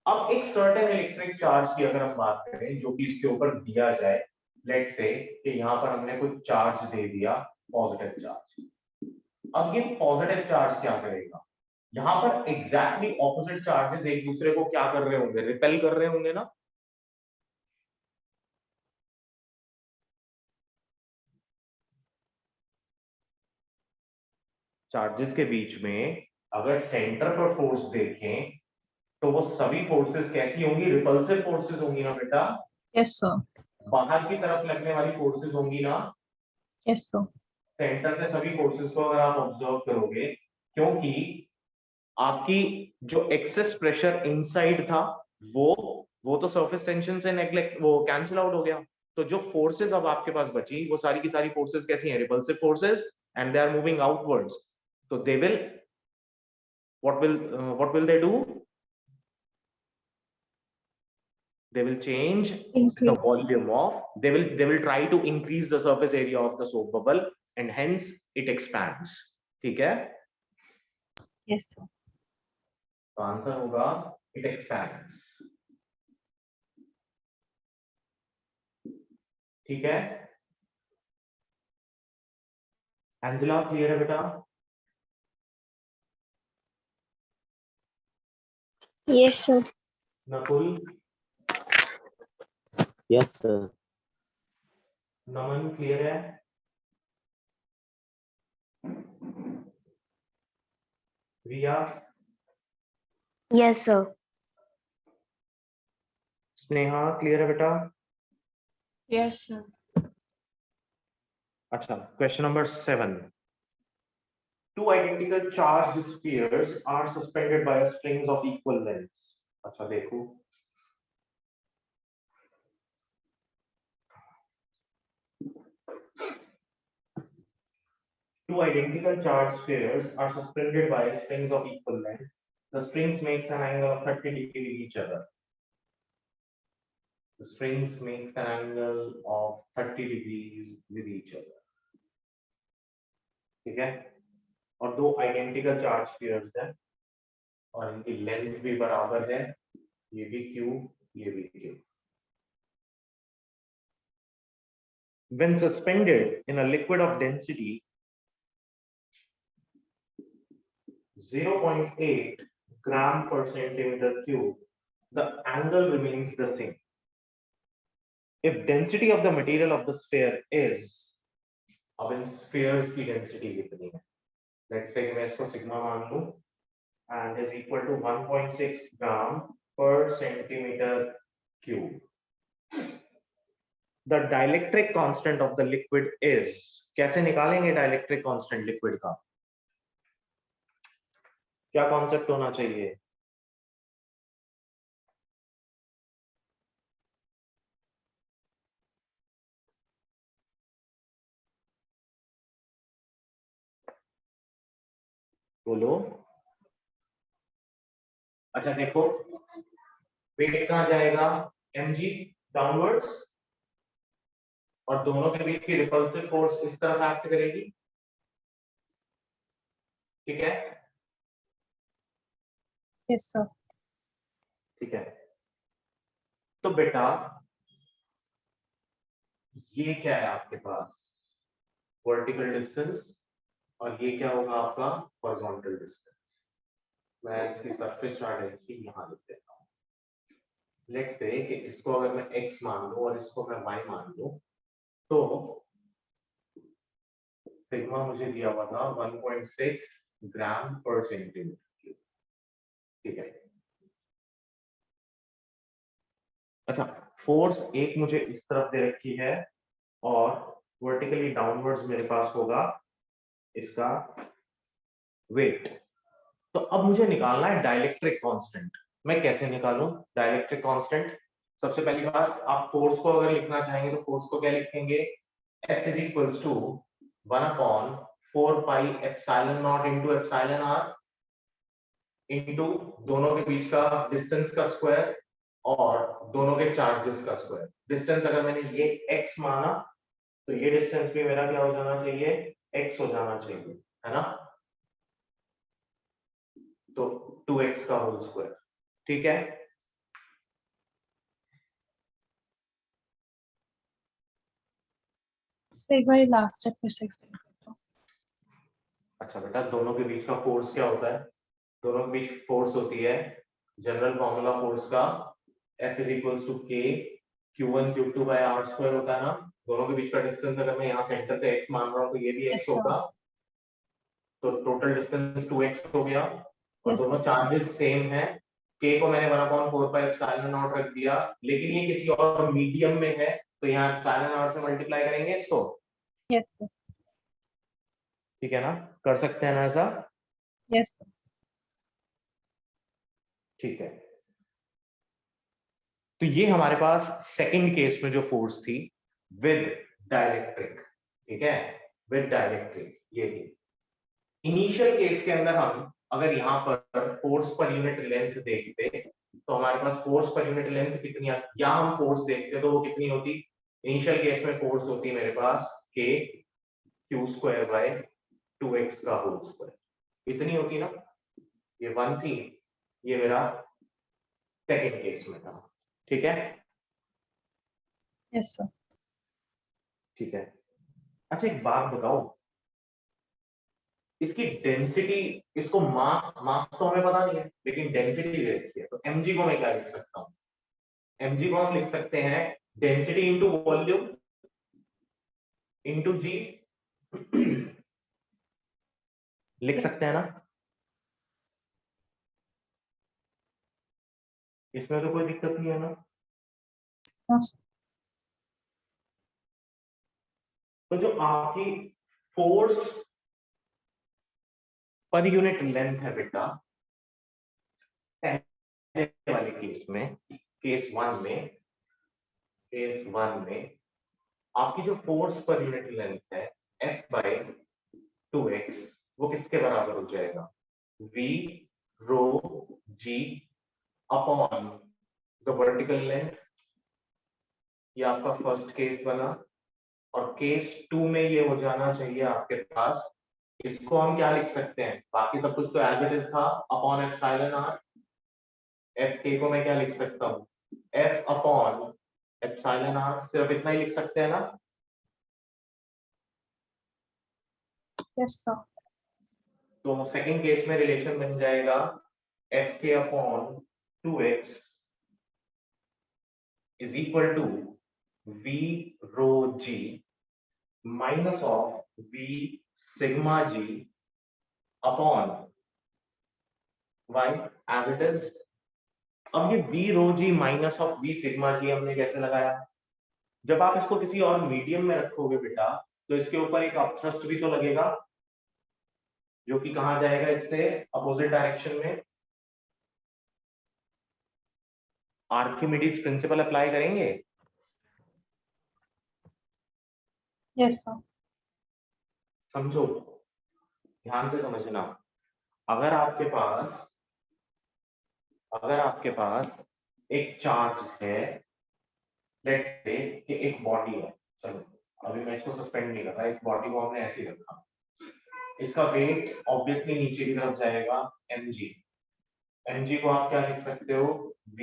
अब एक सर्टेन इलेक्ट्रिक चार्ज की अगर हम बात करें जो कि इसके ऊपर दिया जाए, लेट्स से कि यहां पर हमने कुछ चार्ज दे दिया, पॉजिटिव चार्ज। अब ये पॉजिटिव चार्ज क्या करेगा, यहां पर एग्जैक्टली ऑपोजिट चार्जेस एक दूसरे को क्या कर रहे होंगे, रिपेल कर रहे होंगे ना। चार्जेस के बीच में अगर सेंटर पर फोर्स देखें तो वो सभी फोर्सेस कैसी होंगी, रिपल्सिव फोर्सेस होंगी ना बेटा। Yes, sir. बाहर की तरफ लगने वाली फोर्सेस होंगी ना, Yes, sir. सेंटर से सभी फोर्सेस को अगर आप ऑब्जर्व करोगे, क्योंकि आपकी जो एक्सेस प्रेशर इनसाइड था वो तो सरफेस टेंशन से नेग्लेक्ट वो कैंसिल आउट हो गया, तो जो फोर्सेस अब आपके पास बची वो सारी की सारी फोर्सेस कैसी हैं, repulsive forces, and they are moving outwards, तो they will what will they do, they will change the Increase. volume of, they will try to increase the surface area of the soap bubble and hence it expands। ठीक है, Yes, sir. तो आंसर होगा it expands। ठीक है, एंजेला क्लियर है बेटा? Yes, sir. Nakul, Yes, sir. नमन क्लियर है? रिया, Yes, sir. स्नेहा क्लियर है बेटा? Yes, sir. अच्छा, question number 7, two identical charged spheres are suspended by strings of equal lengths। अच्छा देखो, two identical charged spheres are suspended by strings of equal length. The strings makes an angle of 30 degrees with each other। The strings make an angle of 30 degrees with each other। ठीक है, और दो आइडेंटिकल चार्ज स्फीयर्स हैं और इनकी लेंथ भी बराबर है, ये भी q, ये भी q। When suspended in a liquid of density 0.8 gram per centimeter cube, the angle remains the same if density of the material of the sphere is, अब इन spheres की density कितनी है, let's say मैं इसको sigma मान लूं and is equal to 1.6 gram per centimeter cube। The dielectric constant of the liquid is, कैसे निकालेंगे dielectric constant liquid का, क्या कॉन्सेप्ट होना चाहिए? बोलो। अच्छा देखो, वेट कहां जाएगा, mg डाउनवर्ड्स, और दोनों के बीच की रिपल्सिव फोर्स इस तरफ एक्ट करेगी। ठीक है, Yes, sir. ठीक है, तो बेटा ये क्या है आपके पास, वर्टिकल डिस्टेंस, और ये क्या होगा आपका हॉरिजॉन्टल डिस्टेंस। मैं इसकी सरफेस चार्ट है कि यहां लिख देता हूं, लेट्स से कि इसको अगर मैं x मान लूं और इसको मैं y मान लूं, तो सिग्मा मुझे दिया हुआ था 1.6 ग्राम पर सेंटीमीटर, ठीक है। अच्छा, फोर्स एक मुझे इस तरफ दे रखी है और वर्टिकली डाउनवर्ड्स मेरे पास होगा इसका वेट। तो अब मुझे निकालना है डाइलेक्ट्रिक कांस्टेंट। मैं कैसे निकालूं डाइलेक्ट्रिक कांस्टेंट? सबसे पहली बात, आप फोर्स को अगर लिखना चाहेंगे तो फोर्स को क्या लिखेंगे? F is equals to 1/4 pi epsilon naught into epsilon r into दोनों के बीच का डिस्टेंस का स्क्वायर और दोनों के चार्जेस का स्क्वायर। डिस्टेंस अगर मैंने ये x माना तो ये डिस्टेंस भी मेरा क्या हो जाना चाहिए? x हो जाना चाहिए, है ना? तो 2x का होल स्क्वायर, ठीक है। सर एक बार लास्ट स्टेप फिर से एक्सप्लेन करता हूँ। अच्छा बेटा, दोनों के बीच का फोर्स क्या होता है? दोनों के बीच फोर्स होती है, जनरल फॉर्मूला फोर्स का F is equals to K Q1 Q2 by R square होता है ना। दोनों के बीच का डिस्टेंस अगर मैं यहाँ सेंटर से x मान रहा हूँ तो ये भी Yes, x sir. होगा, तो टोटल डिस्टेंस 2x हो गया और Yes, दोनों sir. चार्जेस सेम है। K को मैंने 1/4 pi epsilon naught रख दिया, लेकिन ये किसी और मीडियम में है तो यहाँ epsilon naught से मल्टीप्लाई करेंगे इसको, Yes, sir. ठीक है ना? कर सकते हैं ना ऐसा? Yes, sir. ठीक है। तो ये हमारे पास सेकंड केस में जो फोर्स थी विद डाइलेक्ट्रिक, ठीक है, विद डाइलेक्ट्रिक ये थी। इनिशियल केस के अंदर हम अगर यहाँ पर फोर्स पर यूनिट लेंथ देखते तो हमारे पास फोर्स पर यूनिट लेंथ कितनी, या हम फोर्स देखते तो वो कितनी होती? इनिशियल केस में फोर्स होती मेरे पास k q square bye 2x का होल स्क्वायर, इतनी होती ना। ये 1 थी, ये मेरा सेकंड केस में था, ठीक है। Yes, sir. ठीक है। अच्छा एक बात बताओ, इसकी डेंसिटी, इसको मास तो हमें पता नहीं है लेकिन डेंसिटी दे रखी है, तो mg को मैं क्या लिख सकता हूँ? mg को हम लिख सकते हैं डेंसिटी इंटू वॉल्यूम इंटू जी, लिख सकते हैं ना? इसमें तो कोई दिक्कत नहीं है ना? No, sir. तो जो आपकी फोर्स पर यूनिट लेंथ है बेटा, पहले वाले केस में, केस वन में आपकी जो फोर्स पर यूनिट लेंथ है F बाय 2x, वो किसके बराबर हो जाएगा? V rho G upon the vertical length. ये आपका फर्स्ट केस बना, और केस 2 में ये हो जाना चाहिए आपके पास, इसको हम क्या लिख सकते हैं? बाकी सब कुछ तो एज इट इज था, अपॉन एप्सिलॉन r। एफ के को मैं क्या लिख सकता हूँ? एफ अपॉन एप्सिलॉन r, सिर्फ इतना ही लिख सकते हैं ना? Yes, sir. तो सेकंड केस में रिलेशन बन जाएगा एफ के upon 2x is equal to v rho g minus of v sigma g upon y as it is. अब ये v rho g minus of v sigma g हमने कैसे लगाया? जब आप इसको किसी और मीडियम में रखोगे बेटा तो इसके ऊपर एक अपथ्रस्ट भी तो लगेगा, जो कि कहां जाएगा? इससे अपोजिट डायरेक्शन में। आर्किमिडीज प्रिंसिपल अप्लाई करेंगे? Yes, sir. समझो, ध्यान से समझना। अगर आपके पास एक चार्ज है, लेट्स से कि एक बॉडी है, चलो अभी मैं इसको सस्पेंड नहीं कर रहा, एक बॉडी को हमने ऐसे ही रखा, इसका वेट ऑब्वियसली नीचे की तरफ जाएगा mg। mg को आप क्या लिख सकते हो? v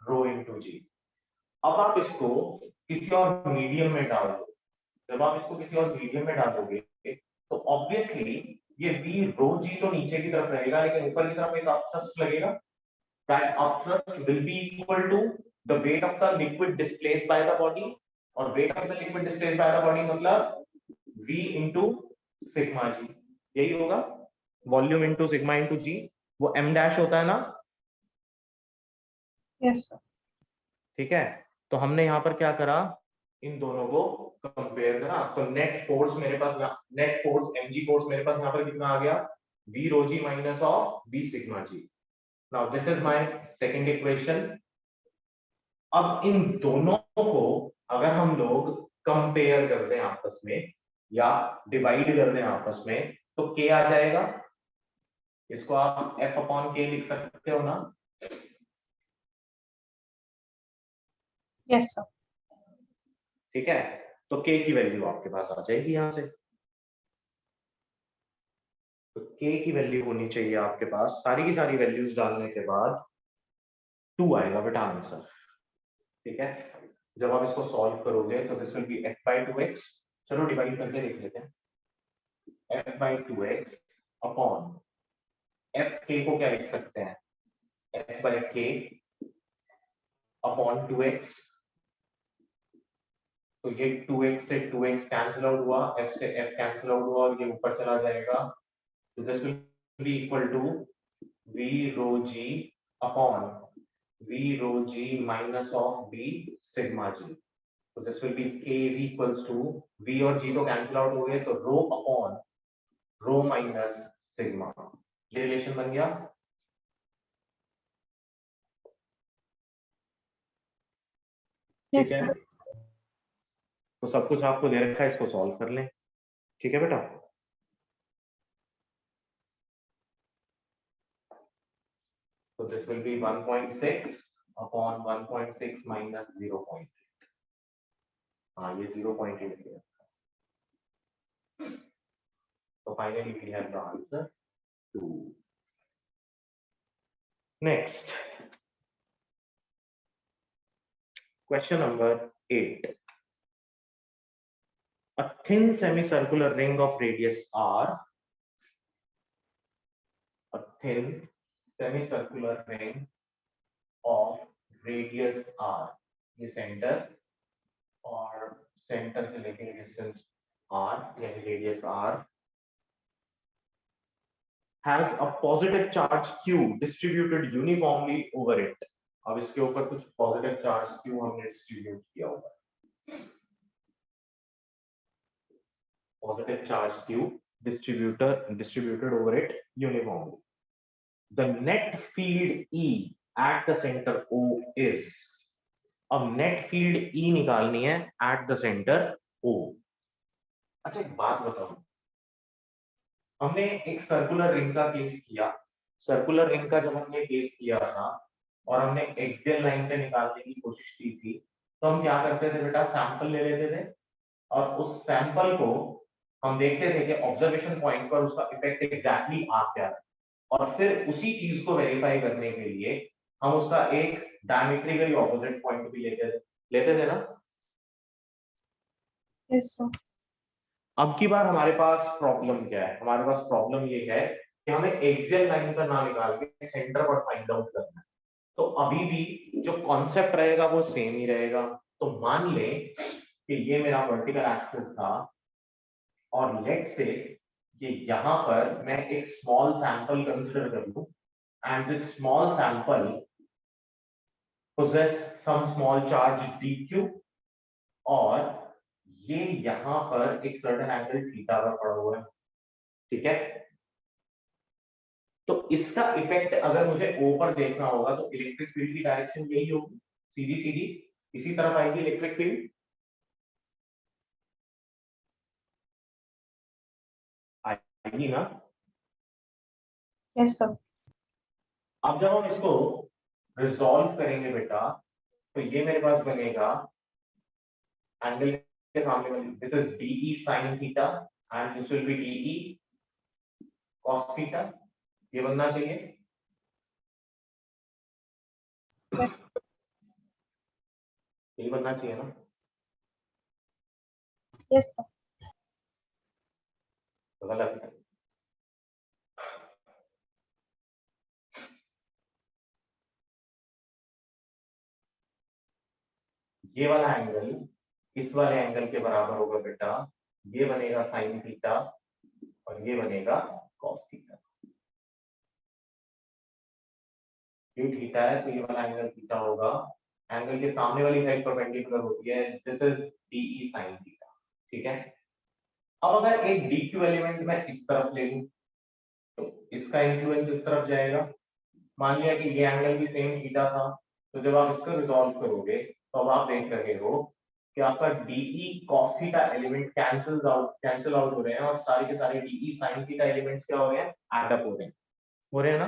रो इंटू जी। अब आप इसको किसी और मीडियम में डाल दो, जब आप इसको किसी और मीडियम में डालोगे तो ऑब्वियसली ये v रो जी तो नीचे की तरफ रहेगा, लेकिन ऊपर की तरफ एक अपथ्रस्ट लगेगा। That upthrust will be equal to the weight of the liquid displaced by the body, और weight of the liquid displaced by the body मतलब v इंटू सिग्मा जी, यही होगा, volume into sigma into g, वो m डैश होता है ना। Yes, sir. ठीक है, तो हमने यहाँ पर क्या करा, इन दोनों को कंपेयर करा, तो नेट फोर्स मेरे पास, नेट फोर्स mg फोर्स मेरे पास यहाँ पर कितना आ गया, v rho g minus of v sigma g. Now this is my second equation. अब इन दोनों को अगर हम लोग कंपेयर कर दें आपस में या डिवाइड कर दें आपस में, तो k आ जाएगा, इसको आप f अपॉन k लिख सकते हो ना। Yes, sir. ठीक है, तो k की वैल्यू आपके पास आ जाएगी यहां से, तो k की वैल्यू होनी चाहिए आपके पास, सारी की सारी वैल्यूज डालने के बाद 2 आएगा बेटा आंसर। ठीक है, जब आप इसको सॉल्व करोगे तो this will be f by 2x, चलो डिवाइड करके देख लेते हैं, f by 2x upon f k को क्या लिख सकते हैं, f by k upon 2x, तो ये 2x से 2x कैंसिल आउट हुआ, f से f कैंसिल आउट हुआ और ये ऊपर चला जाएगा, तो this will be equal to v rho g upon v rho g minus of v sigma g, तो this will be k equals to v और g तो कैंसिल आउट हो गए, तो rho upon rho minus sigma, ये रिलेशन बन गया। Yes, ठीक है, sir. तो सब कुछ आपको दे रखा है, इसको सॉल्व कर लें। ठीक है बेटा, तो दिस विल बी 1.6 अपॉन 1.6 माइनस 0.8, हाँ ये 0.8 है, तो finally we have the answer 2। Next question number 8, a thin semicircular ring of radius r, a thin semicircular ring of radius r, ये सेंटर और सेंटर से लेके डिस्टेंस r यानी radius r, has a positive charge q distributed uniformly over it। अब इसके ऊपर कुछ पॉजिटिव चार्ज q हमने डिस्ट्रीब्यूट किया होगा, positive charge q distributed over it uniformly। The net field E at the center O is, अब नेट फील्ड E निकालनी है at the center O। अच्छा एक बात बताओ, हमने एक सर्कुलर रिंग का केस किया, सर्कुलर रिंग का जब हमने केस किया था और हमने एक्सियल लाइन पे निकालने की कोशिश की थी, तो हम क्या करते थे बेटा, सैंपल ले लेते थे और उस सैंपल को हम देखते थे कि ऑब्जर्वेशन पॉइंट पर उसका इफेक्ट एग्जैक्टली आ क्या है, और फिर उसी चीज को वेरीफाई करने के लिए हम उसका एक डायमेट्रिकली ऑपोजिट पॉइंट भी लेते थे ना। Yes, sir. अब की बार हमारे पास प्रॉब्लम क्या है, हमारे पास प्रॉब्लम ये है कि हमें एक्सियल लाइन का नाम निकाल के सेंटर पर फाइंड आउट करना है, तो अभी भी जो कॉन्सेप्ट रहेगा वो सेम ही रहेगा। तो मान ले कि ये मेरा वर्टिकल एक्सिस था और लेट से ये यहाँ पर मैं एक स्मॉल सैंपल कंसीडर कर लूं, and this small sample possess some small charge dq, और ये यहाँ पर एक सर्टेन एंगल थीटा पर पड़ा हुआ है। ठीक है, तो इसका इफेक्ट अगर मुझे O पर देखना होगा तो इलेक्ट्रिक फील्ड की डायरेक्शन यही होगी, सीधी सीधी इसी तरफ आएगी इलेक्ट्रिक फील्ड, आएगी ना। Yes, sir. अब जब हम इसको रिजॉल्व करेंगे बेटा, तो ये मेरे पास बनेगा एंगल के सामने वाली, this is DE sin theta and this will be DE cos theta, ये बनना चाहिए। Yes. यही बनना चाहिए ना, Yes, sir. तो गलत है। ये वाला एंगल इस वाले एंगल के बराबर होगा बेटा, ये बनेगा साइन थीटा और ये बनेगा कॉस थीटा। ये थीटा है तो ये वाला एंगल थीटा होगा, एंगल के सामने वाली साइड परपेंडिकुलर होती है, this is d E sine theta. ठीक है, अब अगर एक डीक्यू एलिमेंट मैं इस तरफ ले लूं तो इसका इन्फ्लुएंस इस तरफ जाएगा। मान लिया कि ये एंगल भी सेम थीटा था, तो जब आप इसको रिजॉल्व करोगे तो अब आप देख रहे हो कि आपका d E cos theta element cancel out हो रहे हैं और सारे के सारे डीई साइन थीटा एलिमेंट्स क्या हो रहे हैं, एड अप हो रहे हैं ना।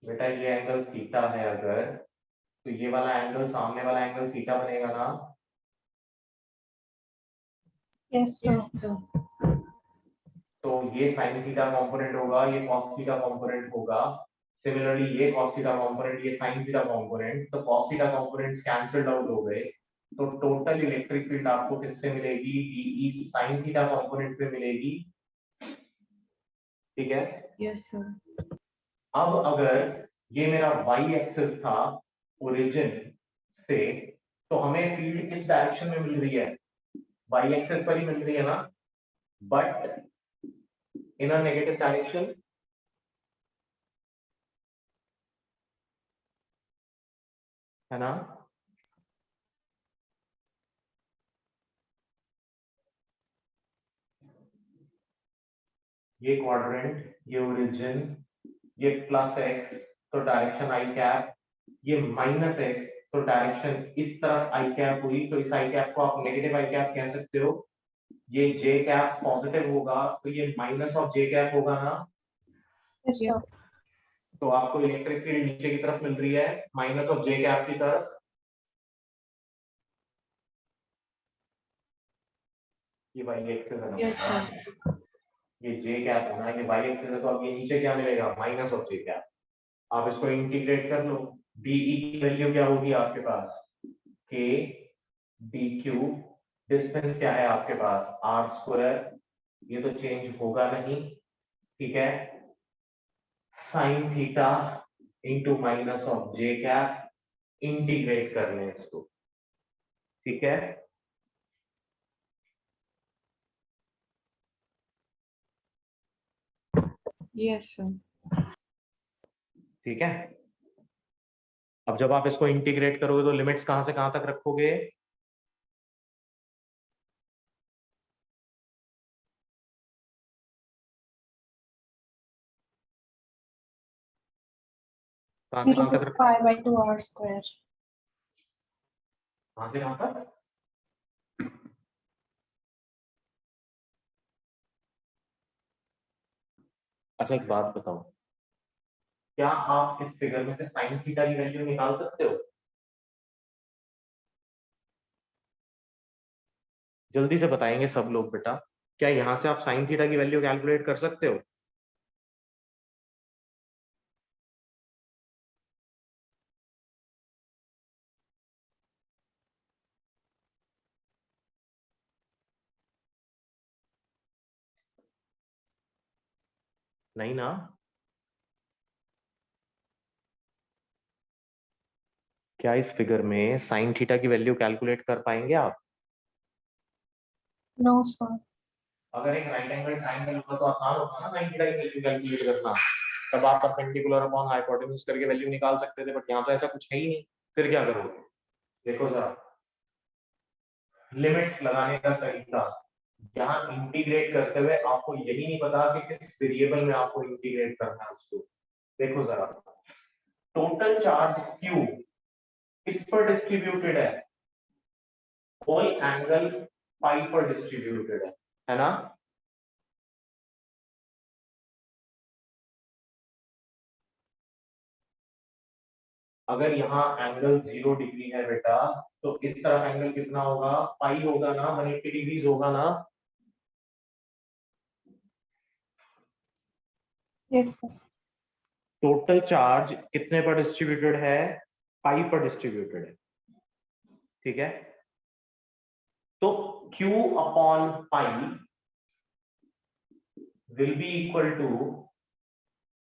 बेटा ये एंगल थीटा है अगर, तो ये वाला एंगल सामने वाला एंगल थीटा बनेगा ना। Yes, sir. तो ये साइन थीटा कंपोनेंट होगा, ये कॉस थीटा कंपोनेंट होगा। सिमिलरली ये कॉस थीटा कंपोनेंट, ये साइन थीटा कंपोनेंट, तो cos theta components cancelled out हो गए। तो टोटल इलेक्ट्रिक फील्ड आपको किससे मिलेगी, डीई साइन थीटा कंपोनेंट पे मिलेगी। ठीक है, यस सर। अब अगर ये मेरा वाई एक्सिस था ओरिजिन से, तो हमें फील्ड किस डायरेक्शन में मिल रही है, वाई एक्सिस पर ही मिल रही है ना, but in a negative direction. है ना, ये क्वाड्रेंट, ये ओरिजिन, ये प्लस एक्स तो डायरेक्शन आई कैप, ये माइनस एक्स तो डायरेक्शन इस तरफ आई कैप हुई, तो इस आई कैप को आप नेगेटिव आई कैप कह सकते हो। ये जे कैप पॉजिटिव होगा तो ये माइनस ऑफ जे कैप होगा ना। Yes, sir. तो आपको इलेक्ट्रिक फील्ड नीचे की तरफ मिल रही है, माइनस ऑफ जे कैप की तरफ। ये वाई एक्सिस है ना, यस सर। ये जे कैप है ना, ये वाई एक्सिस है, तो अब ये नीचे क्या मिलेगा, माइनस ऑफ जे कैप। आप इसको इंटीग्रेट कर लो, डीई की वैल्यू क्या होगी आपके पास, के डी क्यू, डिस्टेंस क्या है आपके पास आर स्क्वायर, ये तो चेंज होगा नहीं। ठीक है, sine theta into minus of J cap, integrate कर लें इसको। ठीक है, यस सर। ठीक है। अब जब आप इसको इंटीग्रेट करोगे तो लिमिट्स कहां से कहां तक रखोगे, कहां से 0 कहां to तक रखोगे, pi by 2 r square. कहां से कहां तक। अच्छा एक बात बताओ, क्या आप इस फिगर में से साइन थीटा की वैल्यू निकाल सकते हो, जल्दी से बताएंगे सब लोग बेटा, क्या यहां से आप साइन थीटा की वैल्यू कैलकुलेट कर सकते हो। नहीं ना, क्या इस फिगर में साइन थीटा की वैल्यू कैलकुलेट कर पाएंगे आप। No, sir. अगर एक राइट एंगल ट्रायंगल होता तो आसान होता ना साइन थीटा की वैल्यू कैलकुलेट करना, तब आप परपेंडिकुलर अपॉन हाइपोटेन्यूज करके वैल्यू निकाल सकते थे, बट यहाँ तो ऐसा कुछ है ही नहीं, फिर क्या करोगे। देखो जरा लिमिट्स लगाने का तरीका, यहाँ इंटीग्रेट करते हुए आपको यही नहीं पता कि किस वेरिएबल में आपको इंटीग्रेट करना है उसको। देखो जरा, टोटल चार्ज Q किस पर डिस्ट्रीब्यूटेड है, कोई एंगल पाई पर डिस्ट्रीब्यूटेड है ना। अगर यहाँ एंगल 0 डिग्री है बेटा, तो इस तरफ एंगल कितना होगा, पाई होगा ना, 180 डिग्रीज होगा ना। Yes, sir. टोटल चार्ज कितने पर डिस्ट्रीब्यूटेड है, पाई पर डिस्ट्रीब्यूटेड है। ठीक है, तो Q upon pi will be equal to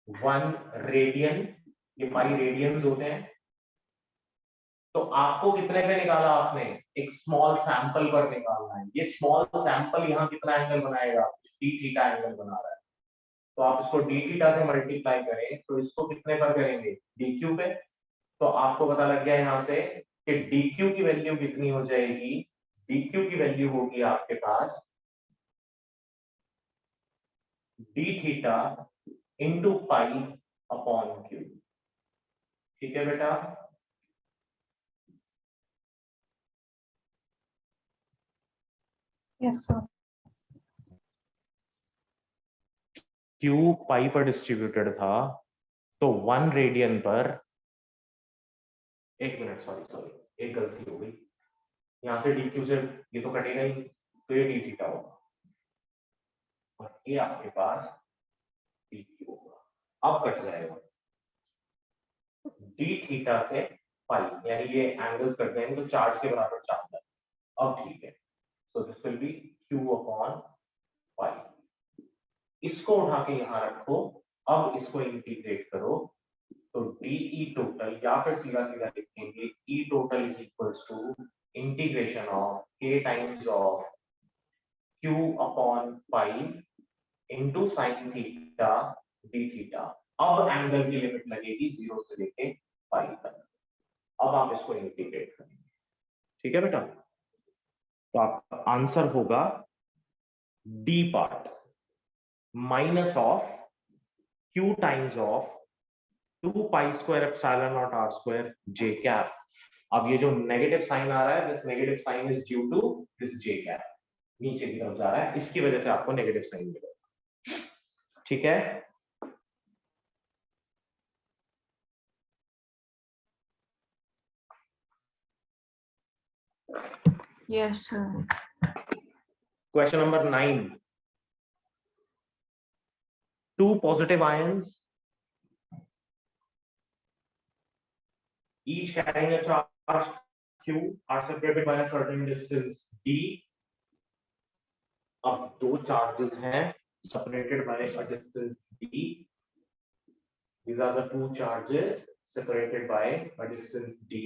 1 radian, ये पाई रेडियंस होते हैं। तो आपको कितने पे निकाला आपने, एक स्मॉल सैंपल पर निकालना है। ये स्मॉल सैंपल यहाँ कितना एंगल बनाएगा, डी थीटा एंगल बना रहा है। तो आप इसको डी थीटा से मल्टीप्लाई करें तो इसको कितने पर करेंगे, डी क्यू पे। तो आपको पता लग गया यहाँ से कि डी क्यू की वैल्यू कितनी हो जाएगी, डी क्यू की वैल्यू होगी आपके पास d theta into pi upon q. ठीक है बेटा, Yes, sir. क्यू पाई पर डिस्ट्रीब्यूटेड था, तो 1 रेडियन पर, एक मिनट, सॉरी एक गलती हो गई, यहाँ से डी क्यू से ये तो कटेगा ही, तो ये डी थीटा होगा और ये आपके पास डी क्यू होगा। अब कट जाएगा डी थीटा से पाई, यानी ये एंगल्स कट जाएंगे तो चार्ज के बराबर चार्ज है। अब ठीक है, सो this will be Q upon pi. इसको उठा के यहाँ रखो, अब इसको इंटीग्रेट करो, तो डीई टोटल, या फिर सीधा सीधा लिखेंगे E total is equals to integration of k times of q upon pi into sin theta d theta. अब एंगल की लिमिट लगेगी 0 से लेके पाई तक। अब आप इसको इंटीग्रेट करेंगे, ठीक है बेटा। तो आपका आंसर होगा D part minus of q times of 2 pi square epsilon naught r square j cap. अब ये जो नेगेटिव साइन आ रहा है, this negative sign is due to this j cap, नीचे की तरफ जा रहा है, इसकी वजह से आपको नेगेटिव साइन मिलेगा। ठीक है, Yes, sir. Question number 9, two positive ions each carrying a charge q are separated by a certain distance d। अब दो चार्जेस हैं separated by a distance d, these are the two charges separated by a distance d।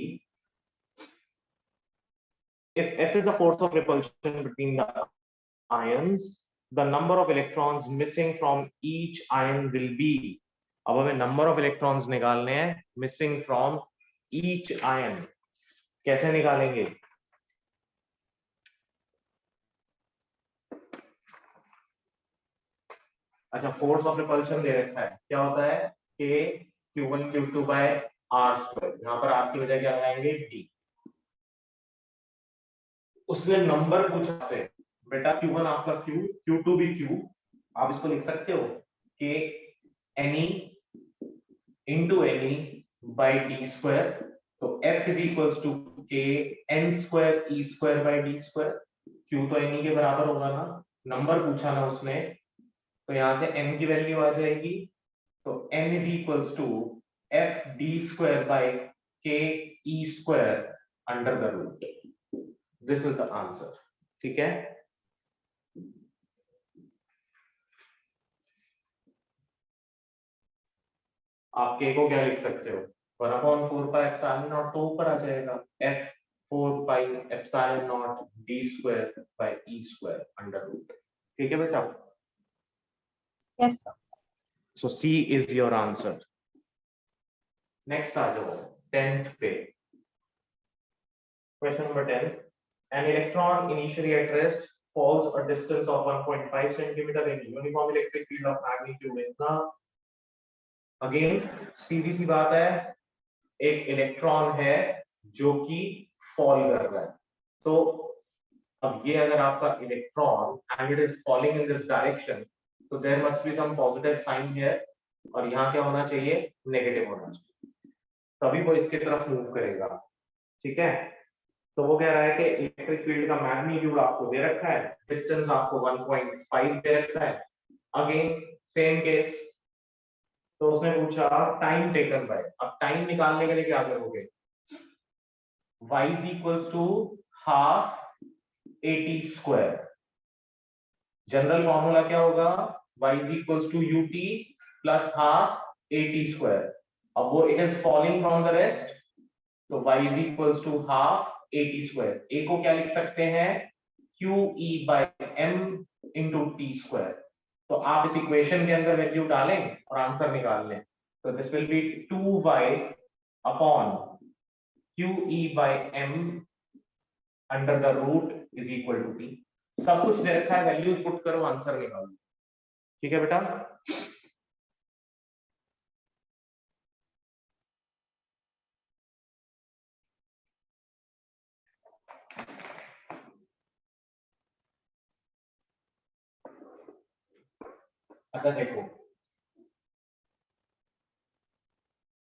if F is the force of repulsion between the ions, the number of electrons missing from each ion will be, अब हमें number of electrons निकालने हैं missing from each ion। कैसे निकालेंगे, अच्छा फोर्स ऑफ रिपल्शन दे रखा है, क्या होता है k q1 q2 by r square, यहाँ पर r की वजह क्या लगाएंगे d। उसने नंबर पूछा आपसे, बेटा q1 आपका q, q2 भी q, आप इसको लिख सकते हो k ne into ne by d square. तो f is equals to k n square e square by d square. q तो ne के बराबर होगा ना, नंबर पूछा ना उसने, तो यहाँ से n की वैल्यू आ जाएगी, तो n is equals to f d square by k e square under the root। This is the answer। ठीक है, आप k को क्या लिख सकते हो, 1/4 पाई एप्सिलॉन नॉट, तो ऊपर आ जाएगा f 4 pi epsilon naught d square by e square under root. ठीक है बेटा, Yes, sir. so C is your answer। next आ जाओ 10th पे, question number 10, an electron initially at rest falls a distance of 1.5 centimeter in uniform electric field of magnitude इतना। अगेन सीधी सी बात है, एक इलेक्ट्रॉन है जो कि फॉल कर रहा है, तो अब ये अगर आपका electron and it is falling in this direction, तो there must be some positive sign here, और यहाँ क्या होना चाहिए, नेगेटिव होना चाहिए, तभी वो इसके तरफ मूव करेगा। ठीक है, तो वो कह रहा है कि इलेक्ट्रिक फील्ड का मैग्नीट्यूड आपको दे रखा है, डिस्टेंस आपको 1.5 दे रखा है। अगेन सेम केस, तो उसने पूछा टाइम टेकन बाय, अब टाइम निकालने के लिए क्या करोगे, y is equals to half at square. General formula क्या होगा, y is equals to ut plus half at square. अब वो it is falling from the rest, तो y is equals to half at square. a को क्या लिख सकते हैं, qe by m into t square. तो आप इस इक्वेशन के अंदर वैल्यू डालें और आंसर निकाल लें. तो this will be 2y upon qe by m under the root is equal to t. सब कुछ दे रखा है, वैल्यूज पुट करो, आंसर निकालो. ठीक है बेटा. अच्छा देखो,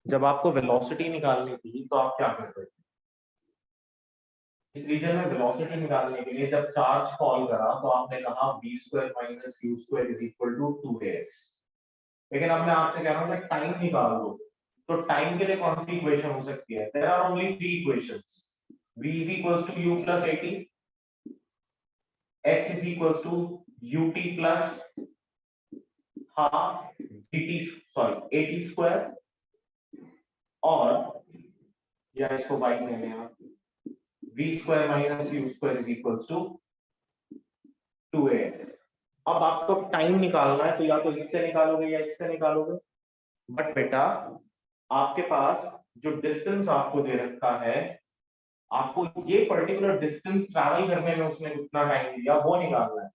जब आपको वेलोसिटी निकालनी थी तो आप क्या करते थे. इस रीजन में वेलोसिटी निकालने के लिए जब चार्ज फॉल करा तो आपने कहा v square minus u square is equal to 2as. लेकिन अब मैं आपसे कह रहा हूं कि टाइम निकाल दो, तो टाइम के लिए कौन सी इक्वेशन हो सकती है. There are only 3 equations. v is equals to u plus at, h is equals to ut plus half dt sorry at square, और या इसको y ले लें आप, v square minus u square is equals to 2a. अब आपको टाइम निकालना है तो या तो इससे निकालोगे या इससे निकालोगे. बट बेटा आपके पास जो डिस्टेंस आपको दे रखा है, आपको ये पर्टिकुलर डिस्टेंस ट्रैवल करने में उसने कितना टाइम दिया वो निकालना है.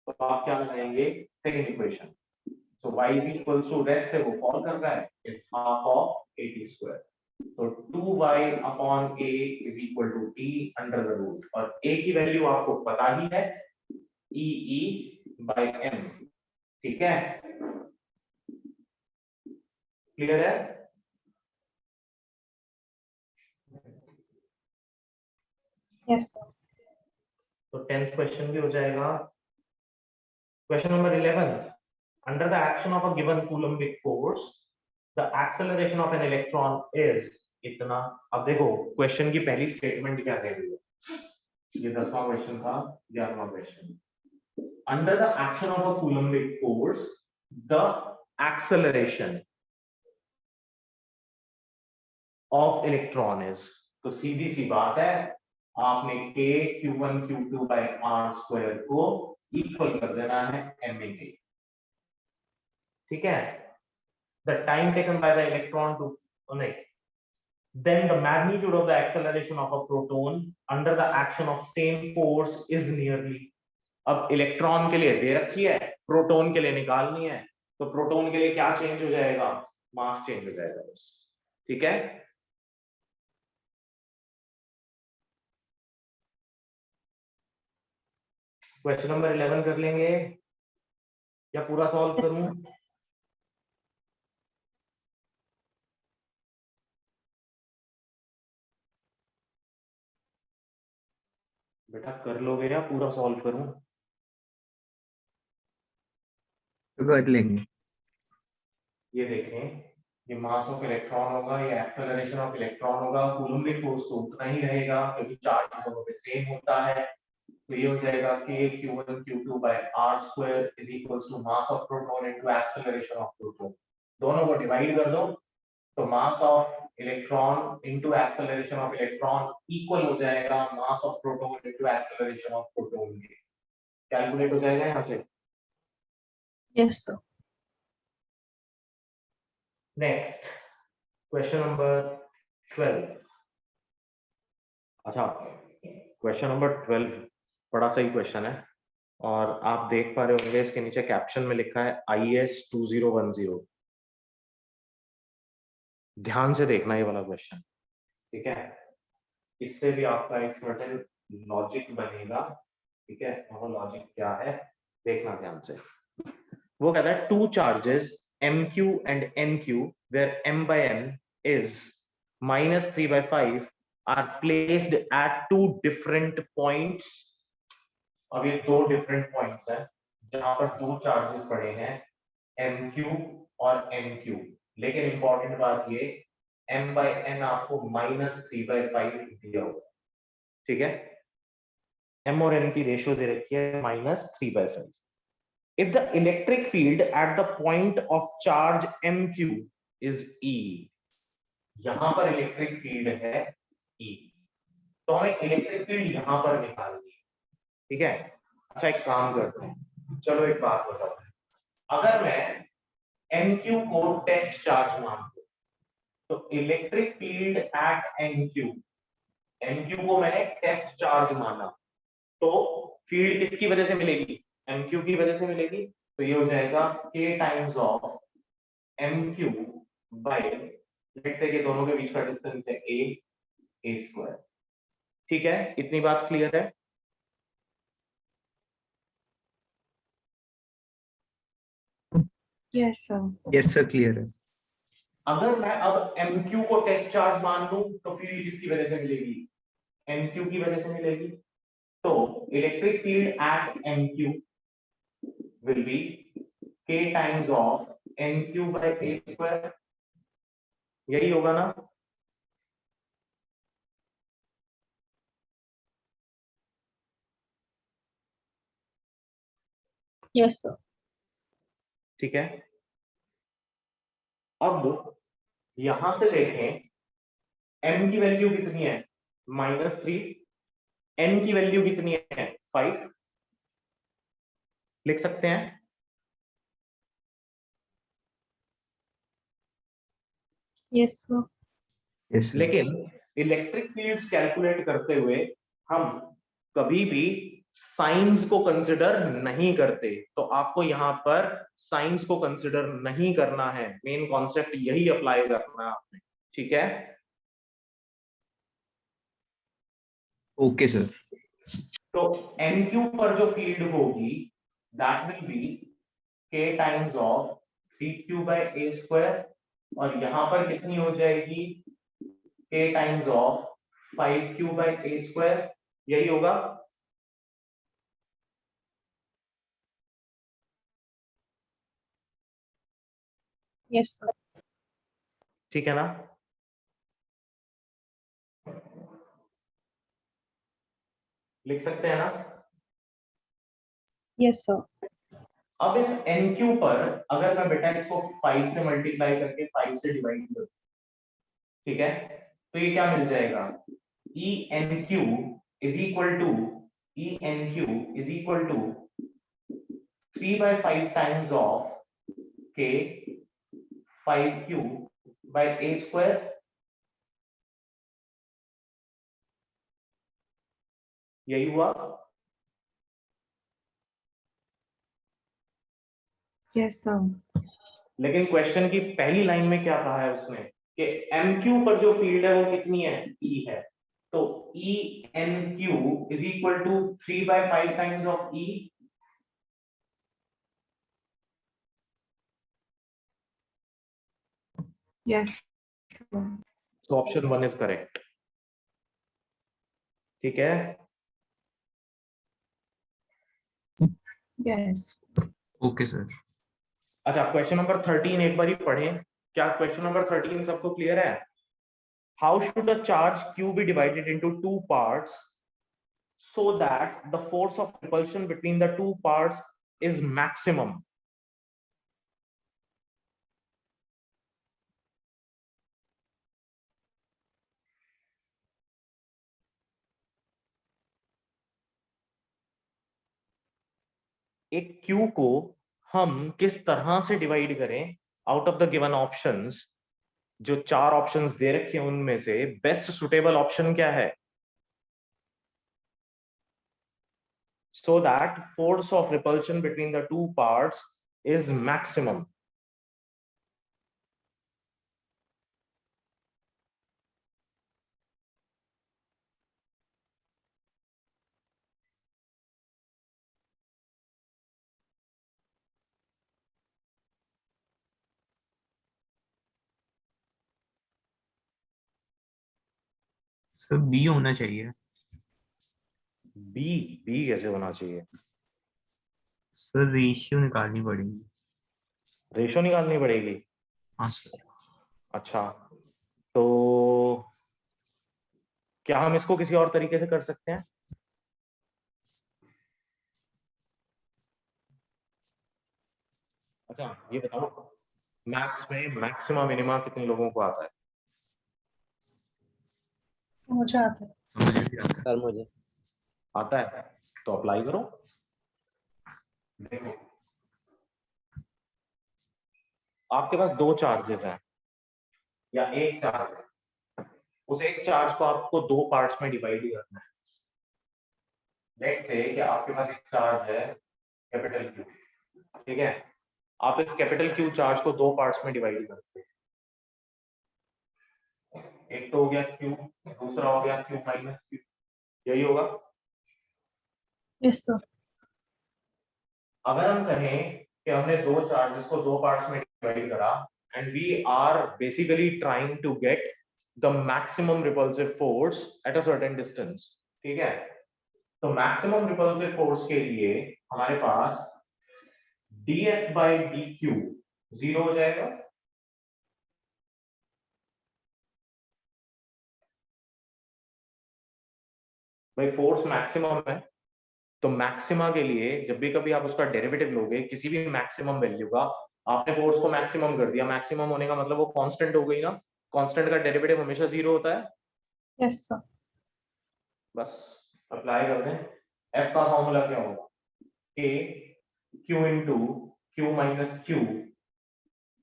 तो आप क्या लगाएंगे, second equation. So y is equals to rest से वो फॉल कर रहा है, it's half of at square. तो 2y upon a is equal to t under the root, और a की वैल्यू आपको पता ही है, e by m. ठीक है, क्लियर है. Yes, sir. तो 10th क्वेश्चन भी हो जाएगा. Question number 11. Under the action of a given coulombic force, the acceleration of an electron is इतना. अब देखो क्वेश्चन की पहली स्टेटमेंट क्या कह रही है. ये 10वां क्वेश्चन था, 11वां question. Under the action of a coulombic force, the acceleration of electron is. तो सीधी सी बात है, आपने k q1 q2 by r square को इक्वल कर देना है ma के. ठीक है. The time taken by the electron to then the magnitude of the acceleration of a proton under the action of same force is nearly. अब इलेक्ट्रॉन के लिए दे रखी है, प्रोटॉन के लिए निकालनी है. तो प्रोटॉन के लिए क्या चेंज हो जाएगा, मास चेंज हो जाएगा बस. ठीक है. क्वेश्चन नंबर 11 कर लेंगे या पूरा सॉल्व करूं. बेटा कर लोगे या पूरा सॉल्व करूं. कर लेंगे. ये देखें, ये मास ऑफ इलेक्ट्रॉन होगा, ये एक्सेलरेशन ऑफ इलेक्ट्रॉन होगा. कूलम्बिक फोर्स तो उतना ही रहेगा क्योंकि चार्ज दोनों पे सेम होता है. तो ये हो जाएगा k q1 q2 by r square is equals to mass of proton into acceleration of proton. दोनों को डिवाइड कर दो तो mass of electron into acceleration of electron equal हो जाएगा mass of proton into acceleration of proton के. कैलकुलेट हो जाएगा यहाँ से. Yes, sir. Next question number 12. अच्छा, क्वेश्चन नंबर 12 बड़ा सही क्वेश्चन है, और आप देख पा रहे होंगे इसके नीचे कैप्शन में लिखा है IS 2010. ध्यान से देखना ये वाला क्वेश्चन. ठीक है, इससे भी आपका एक सर्टेन लॉजिक बनेगा. ठीक है, वो लॉजिक क्या है देखना ध्यान से. वो कहता है two charges MQ and NQ where M by N is minus 3 by 5 are placed at two different points. अब ये दो डिफरेंट पॉइंट्स हैं जहां पर दो चार्जेस पड़े हैं MQ और NQ. लेकिन इंपॉर्टेंट बात ये, M by N आपको minus 3 by 5 दिया होगा. ठीक है, M और N की रेशियो दे रखी है minus 3 by 5. if the electric field at the point of charge mq is E, यहां पर इलेक्ट्रिक फील्ड है E, तो हमें इलेक्ट्रिक फील्ड यहां पर निकालनी है, ठीक है। अच्छा एक काम करते हैं, चलो एक बात बताओ, अगर मैं mq को टेस्ट चार्ज मानूं तो इलेक्ट्रिक फील्ड एट mq को मैंने टेस्ट चार्ज माना, तो फील्ड किसकी वजह से मिलेगी, mq की वजह से मिलेगी, तो ये हो जाएगा k times of mq by, let's say कि दोनों के बीच का डिस्टेंस है a स्क्वायर, ठीक है। इतनी बात क्लियर है? Yes, sir. Yes sir clear है। अगर मैं अब mq को टेस्ट चार्ज मान लूं तो फील्ड किसकी वजह से मिलेगी, mq की वजह से मिलेगी, तो electric field at mq will be k times of mq by a square, यही होगा ना? Yes, sir. ठीक है। अब यहां से देखें m की वैल्यू कितनी है, -3, n की वैल्यू कितनी है, 5, लिख सकते हैं। Yes, sir. Yes sir. लेकिन इलेक्ट्रिक फील्ड्स कैलकुलेट करते हुए हम कभी भी साइंस को कंसिडर नहीं करते, तो आपको यहाँ पर साइंस को कंसिडर नहीं करना है, मेन कॉन्सेप्ट यही अप्लाई करना है आपने, ठीक है। Okay sir. तो NQ पर जो फील्ड होगी that will be k times of 3q by a square, और यहां पर कितनी हो जाएगी, k times of 5q by a square, यही होगा। Yes, sir. ठीक है ना? लिख सकते हैं ना? Yes, sir. अब इस NQ पर अगर मैं बेटा इसको 5 से मल्टीप्लाई करके 5 से डिवाइड करूं, ठीक है, तो ये क्या मिल जाएगा, ENQ is equal to ENQ is equal to 3/5 times of K 5Q by a square, यही हुआ। Yes, sir. लेकिन क्वेश्चन की पहली लाइन में क्या कहा है उसने कि MQ पर जो फील्ड है वो कितनी है, E है, तो ENQ is equal to 3/5 times of E, Yes, sir. so option 1 is correct, ठीक है। Yes. Okay sir. अच्छा क्वेश्चन नंबर 13 एक बार ही पढ़ें, क्या क्वेश्चन नंबर 13 सबको क्लियर है? How should a charge Q be divided into two parts so that the force of repulsion between the two parts is maximum? एक Q को हम किस तरह से डिवाइड करें out of the given options, जो 4 ऑप्शंस दे रखे हैं उनमें से बेस्ट सुटेबल ऑप्शन क्या है, so that force of repulsion between the two parts is maximum? Sir B होना चाहिए। बी, बी कैसे होना चाहिए? सर रेशियो निकालनी पड़ेगी। रेशो निकालनी पड़ेगी, हाँ सर। अच्छा, तो क्या हम इसको किसी और तरीके से कर सकते हैं? अच्छा ये बताओ, मैथ्स में मैक्सिमा मिनिमा कितने लोगों को आता है? मुझे आता है। मुझे भी आता है। सर मुझे आता है तो अप्लाई करो। देखो आपके पास दो चार्जेस हैं या एक चार्ज है, उस एक चार्ज को आपको दो पार्ट्स में डिवाइड करना है। लेट्स से कि आपके पास एक चार्ज है कैपिटल क्यू, ठीक है, आप इस कैपिटल क्यू चार्ज को दो पार्ट्स में डिवाइड करते हैं। एक तो हो गया क्यू, दूसरा हो गया क्यू माइनस क्यू, यही होगा। Yes sir. अगर हम कहें कि हमने दो चार्जेस को दो पार्ट्स में डिवाइड करा and we are basically trying to get the maximum repulsive force at a certain distance, ठीक है, तो मैक्सिमम रिपल्सिव फोर्स के लिए हमारे पास df by dq जीरो हो जाएगा। भाई फोर्स मैक्सिमम है, तो मैक्सिमा के लिए जब भी कभी आप उसका डेरिवेटिव लोगे किसी भी मैक्सिमम वैल्यू का, आपने फोर्स को मैक्सिमम कर दिया, मैक्सिमम होने का मतलब वो कांस्टेंट हो गई ना, कांस्टेंट का डेरिवेटिव हमेशा जीरो होता है। Yes sir. बस अप्लाई कर दें। एफ का फॉर्मूला क्या होगा? a q into Q minus Q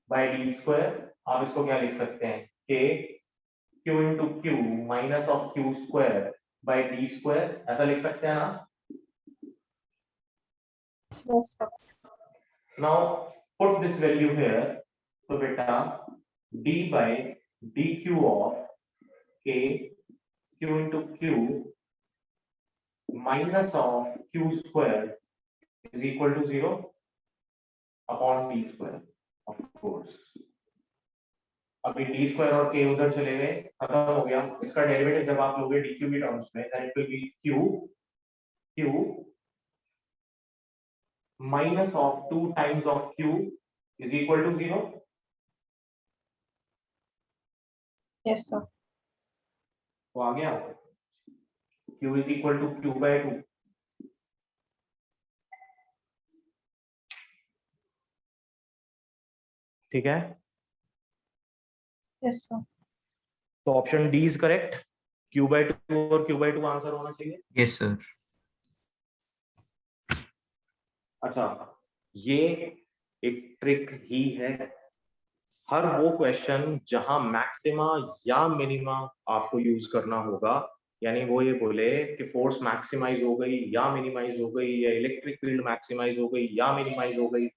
by D square. आप इसको क्या लिख सकते हैं? k q into Q minus of Q square by D square, ऐसा लिख सकते हैं ना? Yes sir. Now put this value here. So beta d by dq of k q into q minus of q square is equal to 0 upon d square, of course. अभी d square और k उधर चले गए, खत्म हो गया। इसका डेरिवेटिव जब आप लोगे dq की टर्म्स में, then it will be q minus of 2 times of q is equal to 0. Yes sir. तो आ गया q is equal to q by 2। ठीक है, यस सर। तो option D is correct, q by 2 और q by 2 आंसर होना चाहिए। Yes sir. अच्छा ये एक ट्रिक ही है, हर वो क्वेश्चन जहां मैक्सिमा या मिनिमा आपको यूज करना होगा, यानी वो ये बोले कि फोर्स मैक्सिमाइज हो गई या मिनिमाइज हो गई या इलेक्ट्रिक फील्ड मैक्सिमाइज हो गई या मिनिमाइज हो गई,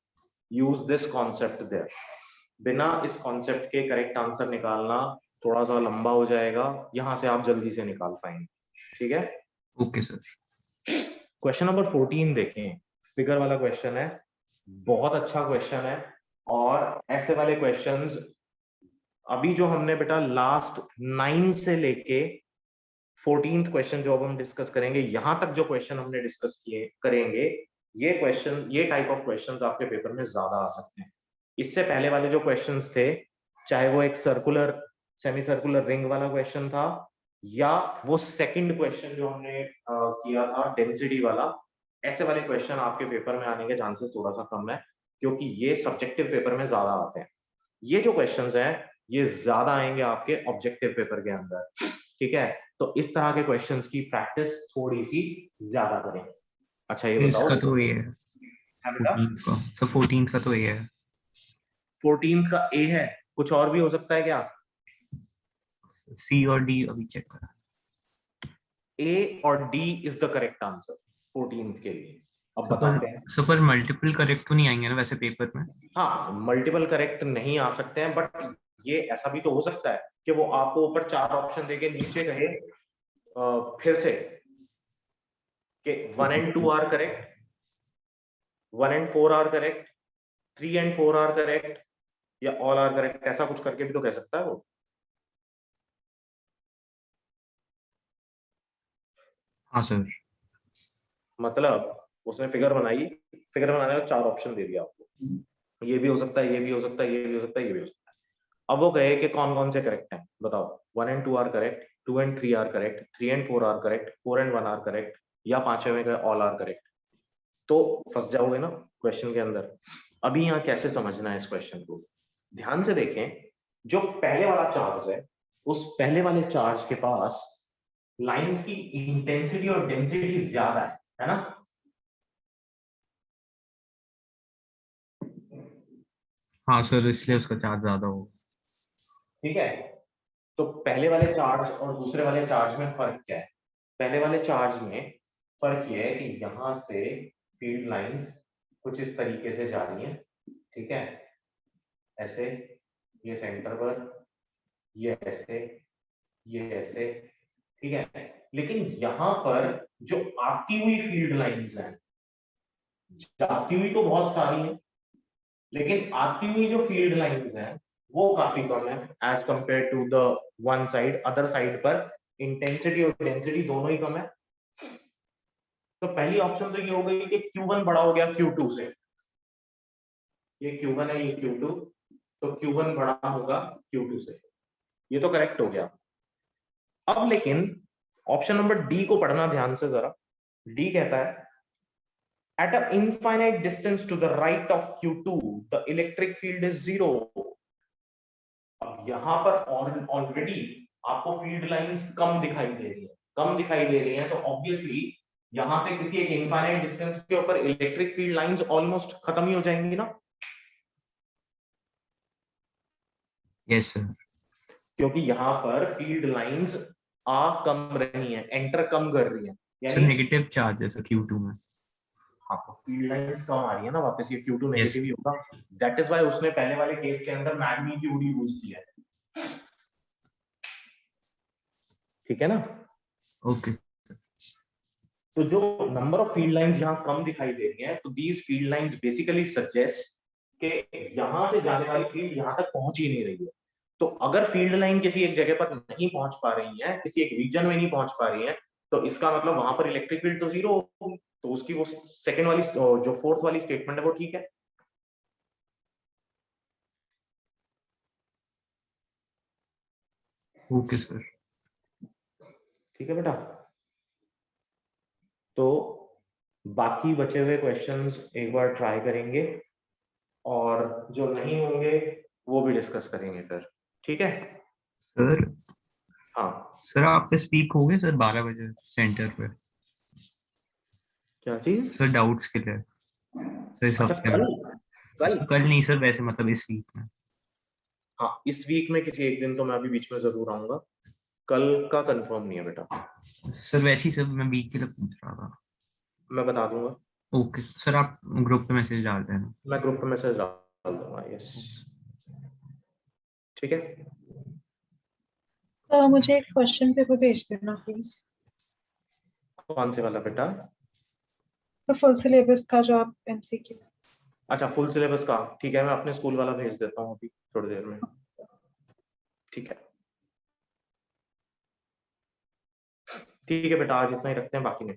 यूज दिस कॉन्सेप्ट देयर। बिना इस कॉन्सेप्ट के करेक्ट आंसर निकालना थोड़ा सा लंबा हो जाएगा, यहां से आप जल्दी से निकाल पाएंगे, ठीक है। Okay sir. क्वेश्चन नंबर 14 देखें, फिगर वाला क्वेश्चन है, बहुत अच्छा क्वेश्चन है। और ऐसे वाले क्वेश्चंस अभी जो हमने बेटा लास्ट 9 से लेके 14th क्वेश्चन जो अब हम डिस्कस करेंगे, यहां तक जो क्वेश्चन हमने डिस्कस किए करेंगे, ये क्वेश्चन, ये टाइप ऑफ क्वेश्चंस आपके पेपर में ज्यादा आ सकते हैं। इससे पहले वाले जो क्वेश्चंस थे, चाहे वो एक सर्कुलर सेमी सर्कुलर रिंग वाला क्वेश्चन था या वो सेकंड क्वेश्चन जो हमने किया था डेंसिटी वाला, ऐसे वाले क्वेश्चन आपके पेपर में आने के चांसेस थोड़ा सा कम है, क्योंकि ये सब्जेक्टिव पेपर में ज्यादा आते हैं। ये जो क्वेश्चंस हैं ये ज्यादा आएंगे आपके ऑब्जेक्टिव पेपर के अंदर, ठीक है। तो इस तरह के क्वेश्चंस की प्रैक्टिस थोड़ी सी ज्यादा करें। अच्छा ये बताओ, इसका तो ये है हाँ बेटा, 14th का, तो 14th का तो ये है। 14th का ए है, कुछ और भी हो सकता है क्या? सी और डी अभी चेक करा। ए और D is the correct answer 14th के लिए। अब बताते हैं। पर मल्टीपल करेक्ट तो नहीं आएंगे ना वैसे पेपर में? हाँ मल्टीपल करेक्ट नहीं आ सकते हैं, बट ये ऐसा भी तो हो सकता है कि वो आपको ऊपर 4 ऑप्शन देके नीचे कहे फिर से कि 1 and 2 are correct, 1 and 4 are correct, 3 and 4 are correct, या ऑल आर करेक्ट, ऐसा कुछ करके भी तो कह सकता है वो। हाँ सर। मतलब उसने फिगर बनाई, फिगर बनाने का 4 ऑप्शन दे दिया आपको, ये भी हो सकता है, ये भी हो सकता है, ये भी हो सकता है, ये भी हो सकता है। अब वो कहे कि कौन कौन से करेक्ट हैं, बताओ। 1 and 2 are correct, 2 and 3 are correct, 3 and 4 are correct, 4 and 1 are correct, या पांचवे में ऑल आर करेक्ट, तो फंस जाओगे ना क्वेश्चन के अंदर। अभी यहाँ कैसे समझना है इस क्वेश्चन को, ध्यान से देखें। जो पहले वाला चार्ज है, उस पहले वाले चार्ज के पास लाइंस की इंटेंसिटी और डेंसिटी ज्यादा है ना? हाँ सर, इसलिए उसका चार्ज ज्यादा होगा। ठीक है, तो पहले वाले चार्ज और दूसरे वाले चार्ज में फर्क क्या है? पहले वाले चार्ज में फर्क ये है कि यहाँ से फील्ड लाइन कुछ इस तरीके से जा रही है, ठीक है, ऐसे, ये सेंटर पर, ये ऐसे, ये ऐसे, ठीक है। लेकिन यहाँ पर जो आती हुई फील्ड लाइंस हैं, जाती हुई तो बहुत सारी है, लेकिन आती हुई जो फील्ड लाइंस हैं वो काफी कम है as compare to the one side. Other side पर इंटेंसिटी और डेंसिटी दोनों ही कम है। तो पहली ऑप्शन तो ये हो गई कि Q1 बड़ा हो गया Q2 से, ये Q1 है, ये Q2, तो Q1 बड़ा होगा Q2 से, ये तो करेक्ट हो गया। अब लेकिन ऑप्शन नंबर डी को पढ़ना ध्यान से जरा। डी कहता है at an infinite distance to the right of Q2 the electric field is 0। अब यहाँ पर ऑलरेडी आपको फील्ड लाइंस कम दिखाई दे रही है, कम दिखाई दे रही है, तो ऑब्वियसली यहाँ से किसी एक इनफाइनाइट डिस्टेंस के ऊपर इलेक्ट्रिक फील्ड लाइंस ऑलमोस्ट खत्म ही हो जाएंगी ना, यस सर। क्योंकि यहाँ पर फील्ड लाइंस आ कम रही हैं, एंटर कम कर रही हैं, सर यानी नेगेटिव चार्ज है सर Q2 में। हाँ, फील्ड लाइंस कम आ रही है ना, वापस ये Q2 नेगेटिव ही होगा। दैट इज व्हाई उसने पहले वाले केस के अंदर मैग्नीट्यूड यूज किया है, ठीक है ना? ओके। तो जो नंबर ऑफ फील्ड लाइंस यहाँ कम दिखाई दे रही हैं, तो these field lines basically suggest कि यहाँ से जाने वाली फील्ड यहाँ तक पहुंच ही नहीं रही है। तो अगर फील्ड लाइन किसी एक जगह पर नहीं पहुंच पा रही है, किसी एक रीजन में नहीं पहुंच पा रही है, तो इसका मतलब वहां पर इलेक्ट्रिक फील्ड तो जीरो होगी। तो उसकी वो सेकंड वाली जो फोर्थ वाली स्टेटमेंट है वो ठीक है। Okay sir. ठीक है बेटा, तो बाकी बचे हुए क्वेश्चंस एक बार ट्राई करेंगे और जो नहीं होंगे वो भी डिस्कस करेंगे फिर, ठीक है? सर हाँ, सर आपके स्पीक हो गए सर 12 बजे सेंटर पे? क्या चीज? सर डाउट्स के लिए सर इस अच्छा, हफ्ते कल में। कल कल नहीं सर, वैसे मतलब इस वीक में। हाँ, इस वीक में किसी एक दिन तो मैं अभी बीच में जरूर आऊंगा, कल का कंफर्म नहीं है बेटा। सर वैसे ही सर मैं वीक के लिए पूछ रहा था। मैं बता दूंगा, ओके सर, आप ग्रुप पे मैसेज डाल देना। मैं ग्रुप पे मैसेज डाल दूंगा, यस, ठीक है। तो मुझे एक क्वेश्चन पेपर भेज देना प्लीज, कौन से वाला बेटा? तो फुल सिलेबस का जो आप एमसीक्यू। अच्छा, फुल सिलेबस का, ठीक है, मैं अपने स्कूल वाला भेज देता हूँ अभी थोड़ी देर में, ठीक है। ठीक है बेटा, आज इतना ही रखते हैं, बाकी नहीं।